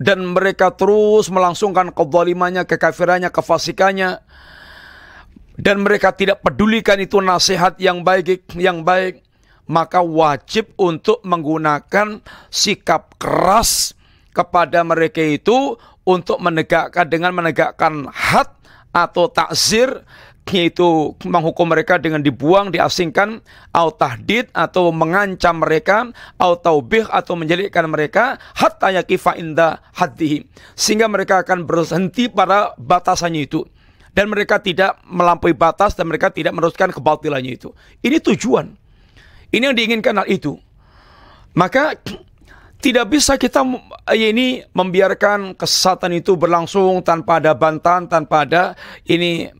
dan mereka terus melangsungkan kezalimannya, kekafirannya, kefasikannya, dan mereka tidak pedulikan itu nasihat yang baik, maka wajib untuk menggunakan sikap keras kepada mereka itu untuk menegakkan had atau takzir, yaitu menghukum mereka dengan dibuang, diasingkan, atau tahdid atau mengancam mereka, atau taubih atau menjelekkan mereka, hatta yaqifa inda haddihi, sehingga mereka akan berhenti pada batasannya itu, dan mereka tidak melampaui batas, dan mereka tidak meneruskan kebatilannya itu. Ini tujuan, ini yang diinginkan hal itu. Maka tidak bisa kita ini membiarkan kesesatan itu berlangsung tanpa ada bantahan, tanpa ada ini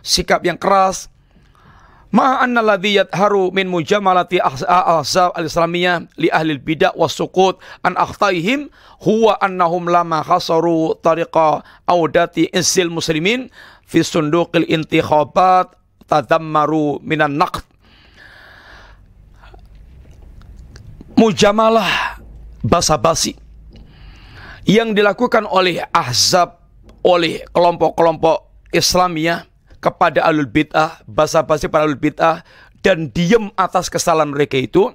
sikap yang keras. Ma'anna alladhi yadharu min mujamalati ahzab al-islamiyah li ahli al-bid'ah was-suqut an akhtaihim huwa annahum lama khasaru tariqa audati insil muslimin fi sunduqil intikhabat tadammaru minan naqd. Mujamalah basa-basi yang dilakukan oleh ahzab, oleh kelompok-kelompok Islamiyah kepada ahlul bid'ah, basa-basi para ahlul bid'ah, dan diem atas kesalahan mereka itu,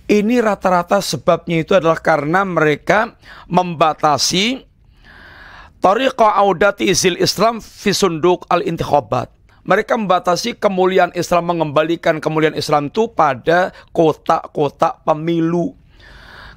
ini rata-rata sebabnya itu adalah karena mereka membatasi tariqa audati izil Islam fi sunduk al-intikhabat. Mereka membatasi kemuliaan Islam, mengembalikan kemuliaan Islam itu pada kotak-kotak pemilu.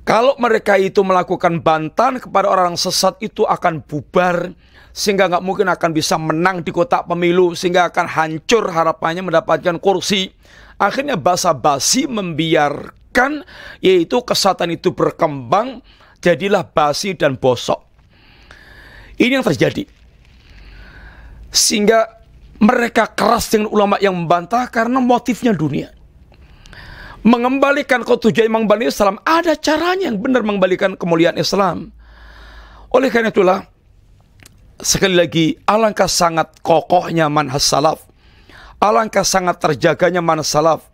Kalau mereka itu melakukan bantahan kepada orang sesat, itu akan bubar, sehingga nggak mungkin akan bisa menang di kotak pemilu, sehingga akan hancur harapannya mendapatkan kursi. Akhirnya basa-basi membiarkan yaitu kesatuan itu berkembang, jadilah basi dan bosok. Ini yang terjadi. Sehingga mereka keras dengan ulama yang membantah karena motifnya dunia. Mengembalikan ketujuan Imam Bani Islam, ada caranya yang benar mengembalikan kemuliaan Islam. Oleh karena itulah, sekali lagi, alangkah sangat kokohnya manhaj salaf, alangkah sangat terjaganya manhaj salaf,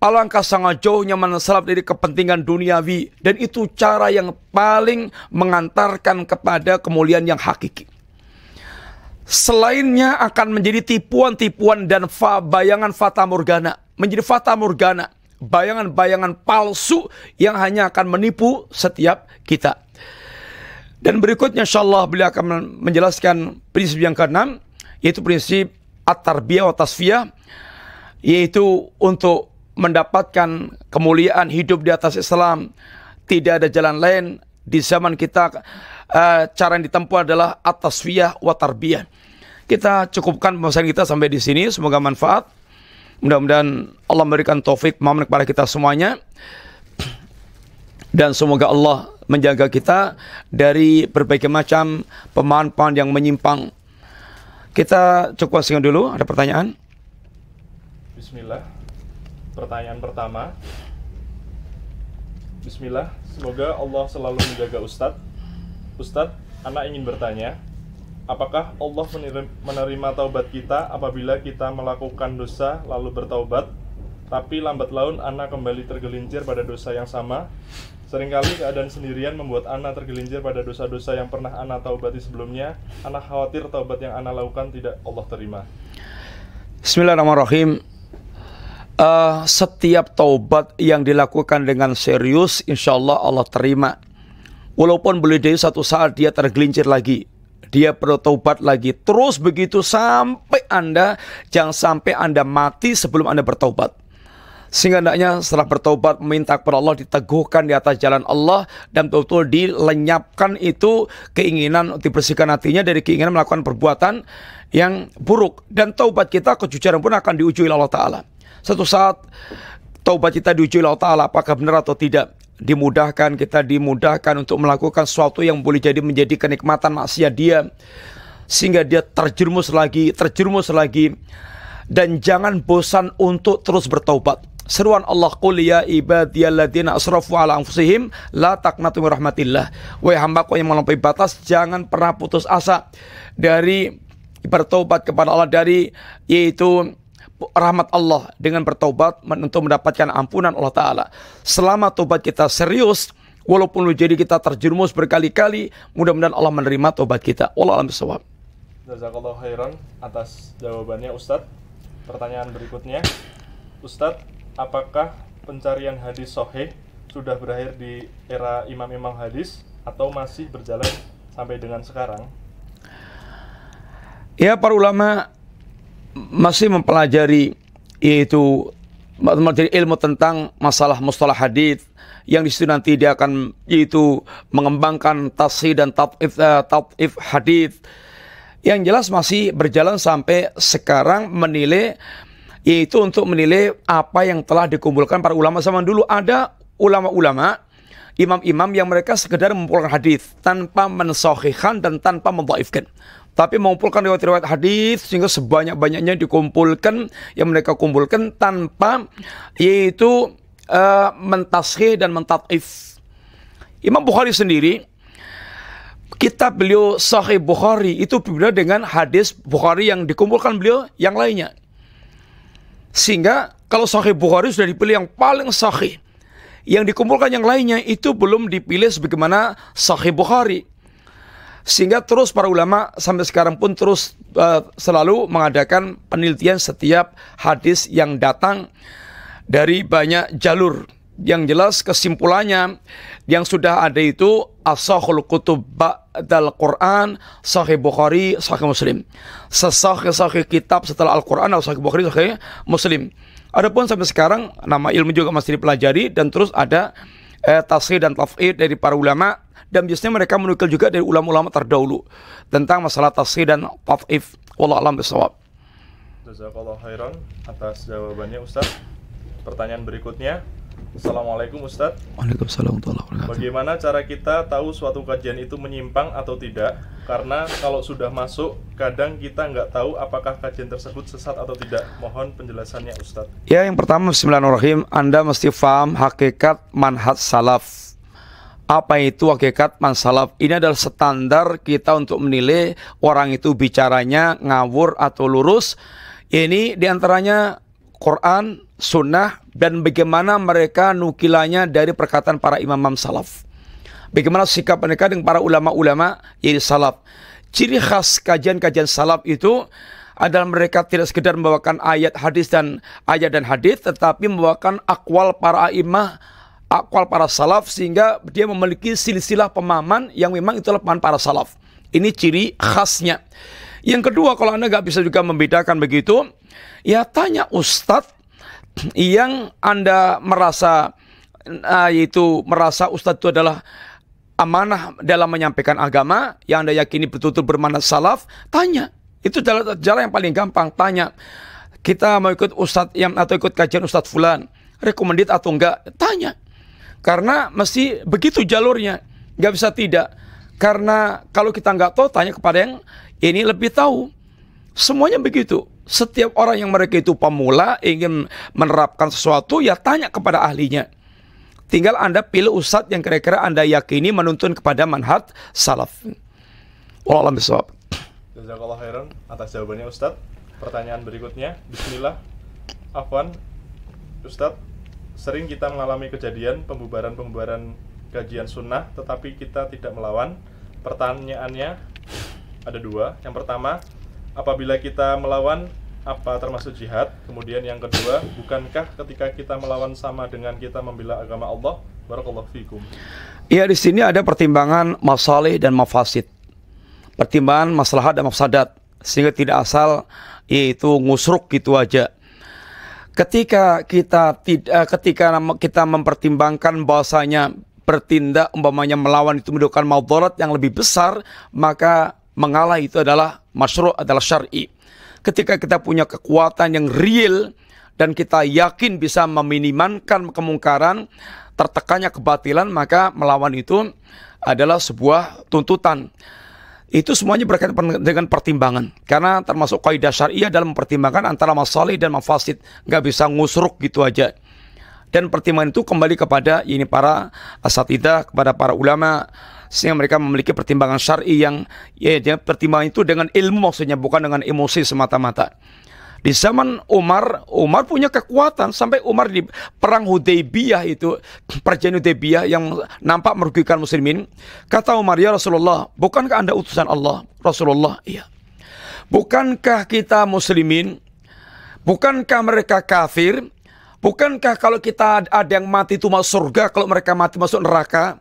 alangkah sangat jauhnya manhaj salaf dari kepentingan duniawi, dan itu cara yang paling mengantarkan kepada kemuliaan yang hakiki. Selainnya akan menjadi tipuan-tipuan dan bayangan fata morgana, menjadi fata morgana, bayangan-bayangan palsu yang hanya akan menipu setiap kita. Dan berikutnya insyaallah beliau akan menjelaskan prinsip yang keenam, yaitu prinsip at-tarbiyah wa tasfiyah, yaitu untuk mendapatkan kemuliaan hidup di atas Islam tidak ada jalan lain di zaman kita. Cara yang ditempuh adalah at-tasfiyah wa tarbiyah. Kita cukupkan pembahasan kita sampai di sini, semoga manfaat. Mudah-mudahan Allah memberikan taufik pemahaman kepada kita semuanya, dan semoga Allah menjaga kita dari berbagai macam pemahaman-pemahaman yang menyimpang. Kita cukup sekian dulu. Ada pertanyaan? Bismillah. Pertanyaan pertama. Bismillah. Semoga Allah selalu menjaga Ustadz. Ustadz, anak ingin bertanya, apakah Allah menerima taubat kita apabila kita melakukan dosa lalu bertaubat, tapi lambat laun anak kembali tergelincir pada dosa yang sama? Seringkali keadaan sendirian membuat anak tergelincir pada dosa-dosa yang pernah anak taubati sebelumnya. Anak khawatir taubat yang anak lakukan tidak Allah terima. Bismillahirrahmanirrahim. Setiap taubat yang dilakukan dengan serius, insya Allah Allah terima. Walaupun boleh jadi satu saat dia tergelincir lagi, dia perlu taubat lagi. Terus begitu sampai jangan sampai Anda mati sebelum Anda bertaubat. Sehingga hendaknya setelah bertaubat meminta kepada Allah, diteguhkan di atas jalan Allah, dan betul-betul dilenyapkan itu keinginan, dibersihkan hatinya dari keinginan melakukan perbuatan yang buruk. Dan taubat kita, kejujuran pun akan diuji oleh Allah Ta'ala. Satu saat taubat kita diuji oleh Allah Ta'ala, apakah benar atau tidak. Kita dimudahkan untuk melakukan sesuatu yang boleh jadi menjadi kenikmatan maksiat dia, sehingga dia terjerumus lagi. Dan jangan bosan untuk terus bertaubat. Seruan Allah, qul ya ibadiyalladzina asrafu ala anfusihim la taqnatu min rahmatillah. Wahai hambaku yang melampaui batas, jangan pernah putus asa dari bertaubat kepada Allah, dari yaitu rahmat Allah, dengan bertaubat untuk mendapatkan ampunan Allah Ta'ala. Selama taubat kita serius, walaupun jadi kita terjerumus berkali-kali, mudah-mudahan Allah menerima taubat kita. Wallahu a'lam bishawab. Jazakallahu khairan atas jawabannya Ustadz. Pertanyaan berikutnya, Ustadz, apakah pencarian hadis sahih sudah berakhir di era imam-imam hadis atau masih berjalan sampai dengan sekarang? Ya, para ulama masih mempelajari, yaitu mempelajari ilmu tentang masalah mustalah hadis, yang di situ nanti dia akan yaitu mengembangkan tashih dan tad'if hadis. Yang jelas masih berjalan sampai sekarang, menilai, yaitu untuk menilai apa yang telah dikumpulkan para ulama zaman dulu. Ada ulama-ulama, imam-imam yang mereka sekedar mengumpulkan hadis tanpa mensahihkan dan tanpa mendhaifkan, tapi mengumpulkan riwayat-riwayat hadis sehingga sebanyak-banyaknya dikumpulkan, yang mereka kumpulkan tanpa yaitu mentashih dan mentad'if. Imam Bukhari sendiri, kitab beliau Sahih Bukhari itu berbeda dengan hadis Bukhari yang dikumpulkan beliau yang lainnya. Sehingga kalau Sahih Bukhari sudah dipilih yang paling sahih, yang dikumpulkan yang lainnya itu belum dipilih sebagaimana Sahih Bukhari. Sehingga terus para ulama sampai sekarang pun terus selalu mengadakan penelitian setiap hadis yang datang dari banyak jalur. Yang jelas kesimpulannya yang sudah ada itu as-sahihul kutub ba'dal Quran, Sahih Bukhari, Sahih Muslim. Sesahih kitab setelah Al-Quran, Sahih Bukhari, Sahih Muslim. Adapun sampai sekarang nama ilmu juga masih dipelajari, dan terus ada tasghir dan taf'id dari para ulama, dan biasanya mereka menukil juga dari ulama-ulama terdahulu tentang masalah tasghir dan taf'id. Wallahu a'lam bishawab. Jazakallahu khairan atas jawabannya Ustaz. Pertanyaan berikutnya. Assalamualaikum Ustaz. Waalaikumsalam warahmatullahi wabarakatuh. Bagaimana cara kita tahu suatu kajian itu menyimpang atau tidak? Karena kalau sudah masuk, kadang kita nggak tahu apakah kajian tersebut sesat atau tidak. Mohon penjelasannya Ustaz. Ya, yang pertama, bismillahirrahmanirrahim, Anda mesti paham hakikat manhaj salaf. Apa itu hakikat manhaj salaf? Ini adalah standar kita untuk menilai orang itu bicaranya ngawur atau lurus. Ini diantaranya Quran, Sunnah, dan bagaimana mereka nukilannya dari perkataan para imam salaf. Bagaimana sikap mereka dengan para ulama-ulama yaitu salaf. Ciri khas kajian-kajian salaf itu adalah mereka tidak sekedar membawakan ayat dan hadis, tetapi membawakan akwal para imam, akwal para salaf, sehingga dia memiliki silsilah pemahaman yang memang itulah pemahaman para salaf. Ini ciri khasnya. Yang kedua, kalau Anda nggak bisa juga membedakan begitu, ya tanya ustadz yang Anda merasa merasa ustadz itu adalah amanah dalam menyampaikan agama, yang Anda yakini betul-betul bermanhaj salaf. Tanya. Itu jalan yang paling gampang. Tanya, kita mau ikut ustadz atau ikut kajian ustadz fulan, recommended atau enggak? Tanya. Karena mesti begitu jalurnya, nggak bisa tidak. Karena kalau kita nggak tahu, tanya kepada yang ini lebih tahu. Semuanya begitu. Setiap orang yang mereka itu pemula, ingin menerapkan sesuatu, ya tanya kepada ahlinya. Tinggal Anda pilih ustadz yang kira-kira Anda yakini menuntun kepada manhaj salaf. Wallahu a'lam bishawab. Jazakallahu khairan atas jawabannya Ustadz. Pertanyaan berikutnya. Bismillah. Afwan Ustadz, sering kita mengalami kejadian pembubaran kajian sunnah, tetapi kita tidak melawan. Pertanyaannya ada dua. Yang pertama, apabila kita melawan, apa termasuk jihad? Kemudian yang kedua, bukankah ketika kita melawan sama dengan kita membela agama Allah? Barakallahu fikum. Ya, di sini ada pertimbangan masalih dan mafasid. Pertimbangan maslahat dan mafsadat, sehingga tidak asal yaitu ngusruk gitu aja. Ketika kita mempertimbangkan bahwasanya bertindak umpamanya melawan itu menimbulkan madarat yang lebih besar, maka mengalah itu adalah masyru', adalah syar'i. Ketika kita punya kekuatan yang real dan kita yakin bisa meminimalkan kemungkaran, tertekannya kebatilan, maka melawan itu adalah sebuah tuntutan. Itu semuanya berkaitan dengan pertimbangan. Karena termasuk kaidah syariah dalam mempertimbangkan antara masalih dan mafasid. Nggak bisa ngusruk gitu aja. Dan pertimbangan itu kembali kepada ini para asatidah, kepada para ulama, sehingga mereka memiliki pertimbangan syar'i yang pertimbangan itu dengan ilmu, maksudnya bukan dengan emosi semata-mata. Di zaman Umar punya kekuatan sampai Umar di perang Hudaybiyah itu, perjanjian Hudaybiyah yang nampak merugikan muslimin. Kata Umar, ya Rasulullah, bukankah Anda utusan Allah? Rasulullah, iya. Bukankah kita muslimin? Bukankah mereka kafir? Bukankah kalau kita ada yang mati itu masuk surga, kalau mereka mati masuk neraka?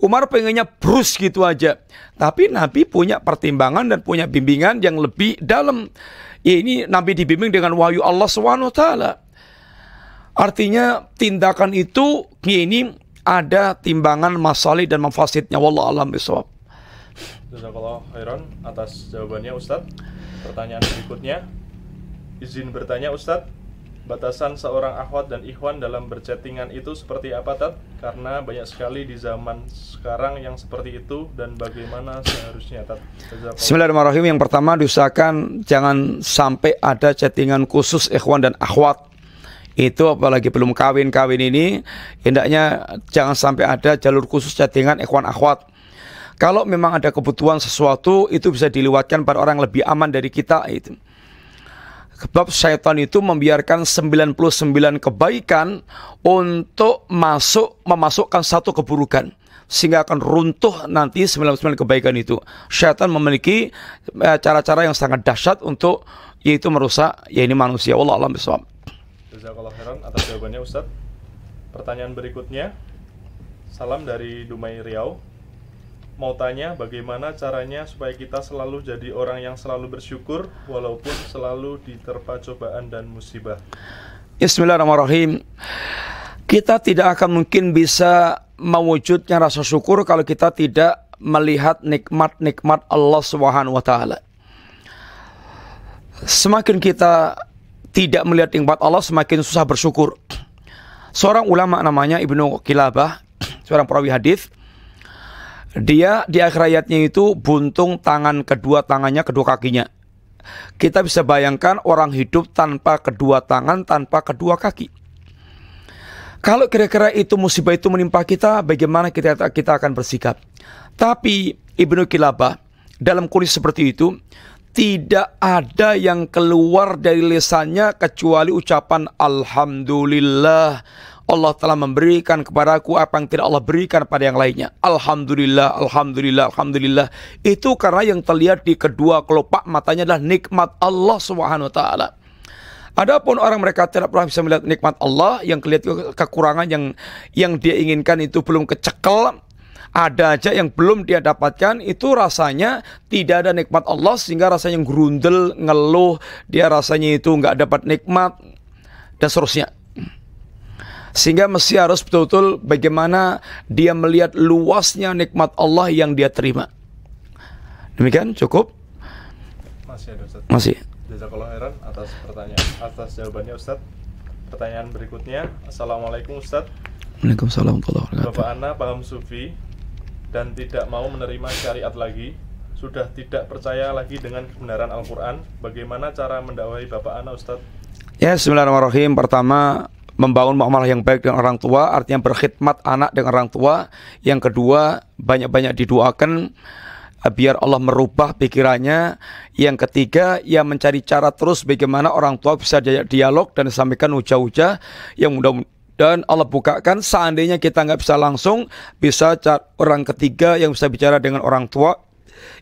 Umar pengennya brus gitu aja. Tapi Nabi punya pertimbangan dan punya bimbingan yang lebih dalam. Ya, ini Nabi dibimbing dengan wahyu Allah SWT. Artinya tindakan itu ini ada timbangan masalih dan mafasidnya. Wallahu a'lam bishawab. Jazakallahu khairan atas jawabannya Ustadz. Pertanyaan berikutnya, izin bertanya Ustadz, batasan seorang akhwat dan ikhwan dalam berchattingan itu seperti apa, Tat? Karena banyak sekali di zaman sekarang yang seperti itu, dan bagaimana seharusnya, Tat? Bismillahirrahmanirrahim. Yang pertama, diusahakan jangan sampai ada chattingan khusus ikhwan dan akhwat. Itu apalagi belum kawin ini, hendaknya jangan sampai ada jalur khusus chattingan ikhwan akhwat. Kalau memang ada kebutuhan sesuatu, itu bisa dilewatkan pada orang yang lebih aman dari kita itu. Sebab syaitan itu membiarkan 99 kebaikan untuk memasukkan satu keburukan, sehingga akan runtuh nanti 99 kebaikan itu. Syaitan memiliki cara-cara yang sangat dahsyat untuk yaitu merusak manusia. Wallahu a'lam bishawab. Jazakallahu khairan atas jawabannya Ustadz. Pertanyaan berikutnya, salam dari Dumai Riau. Mau tanya bagaimana caranya supaya kita selalu jadi orang yang selalu bersyukur walaupun selalu diterpa cobaan dan musibah. Bismillahirrahmanirrahim. Kita tidak akan mungkin bisa mewujudnya rasa syukur kalau kita tidak melihat nikmat-nikmat Allah Subhanahu wa taala. Semakin kita tidak melihat nikmat Allah, semakin susah bersyukur. Seorang ulama namanya Ibnu Kilabah, seorang perawi hadis, dia di akhir hayatnya itu buntung kedua tangannya, kedua kakinya. Kita bisa bayangkan orang hidup tanpa kedua tangan, tanpa kedua kaki. Kalau kira-kira itu musibah itu menimpa kita, bagaimana kita akan bersikap? Tapi Ibnu Kilabah dalam kondisi seperti itu, tidak ada yang keluar dari lisannya kecuali ucapan Alhamdulillah. Allah telah memberikan kepadaku apa yang tidak Allah berikan pada yang lainnya. Alhamdulillah, Alhamdulillah, Alhamdulillah. Itu karena yang terlihat di kedua kelopak matanya adalah nikmat Allah Subhanahu wa taala. Adapun orang mereka tidak pernah bisa melihat nikmat Allah, yang kelihatan kekurangan yang dia inginkan itu belum kecekel, ada aja yang belum dia dapatkan, itu rasanya tidak ada nikmat Allah sehingga rasanya gerundel, ngeluh, dia rasanya itu nggak dapat nikmat dan seterusnya. Sehingga mesti harus betul-betul bagaimana dia melihat luasnya nikmat Allah yang dia terima. Demikian cukup? Masih ada Ustaz? Masih. Jazakallahu khairan atas jawabannya Ustaz. Pertanyaan berikutnya, Assalamualaikum Ustaz. Waalaikumsalam warahmatullahi wabarakatuh. Bapak Ana paham sufi dan tidak mau menerima syariat lagi, sudah tidak percaya lagi dengan kebenaran Al-Quran. Bagaimana cara mendakwahi Bapak Ana Ustaz? Ya, bismillahirrahmanirrahim. Pertama, membangun muamalah yang baik dengan orang tua, artinya berkhidmat anak dengan orang tua. Yang kedua, banyak-banyak didoakan biar Allah merubah pikirannya. Yang ketiga, ya mencari cara terus bagaimana orang tua bisa dialog dan disampaikan hujah-hujah yang mudah-mudahan Allah bukakan. Seandainya kita nggak bisa langsung, bisa orang ketiga yang bisa bicara dengan orang tua.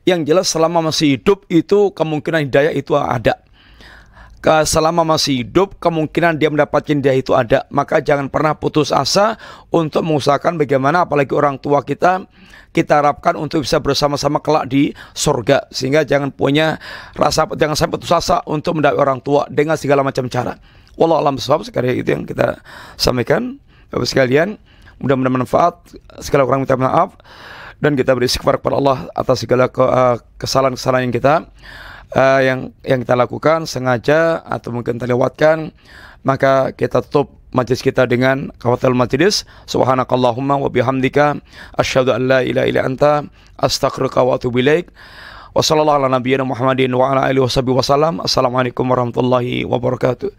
Yang jelas selama masih hidup itu kemungkinan hidayah itu ada. Selama masih hidup kemungkinan dia mendapatkan hidayah itu ada. Maka jangan pernah putus asa untuk mengusahakan bagaimana apalagi orang tua kita harapkan untuk bisa bersama-sama kelak di surga. Sehingga jangan sampai putus asa untuk mendakwai orang tua dengan segala macam cara. Wallahu a'lam bishawab. Sekali itu yang kita sampaikan Bapak sekalian. Mudah-mudahan manfaat. Segala kurang minta maaf dan kita beristighfar kepada Allah atas segala kesalahan-kesalahan yang kita lakukan sengaja atau mungkin terlewatkan. Maka kita tutup majlis kita dengan kafatul majlis. Subhanakallahumma wa bihamdika asyhadu an la ilaha illa anta astaghfiruka wa atubu ilaik. Wa sallallahu ala nabiyyina Muhammadin wa ala alihi washabihi wasallam. Assalamualaikum warahmatullahi wabarakatuh.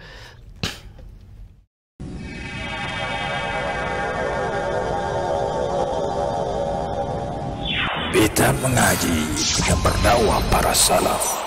Beta mengaji dengan berdakwah para salaf.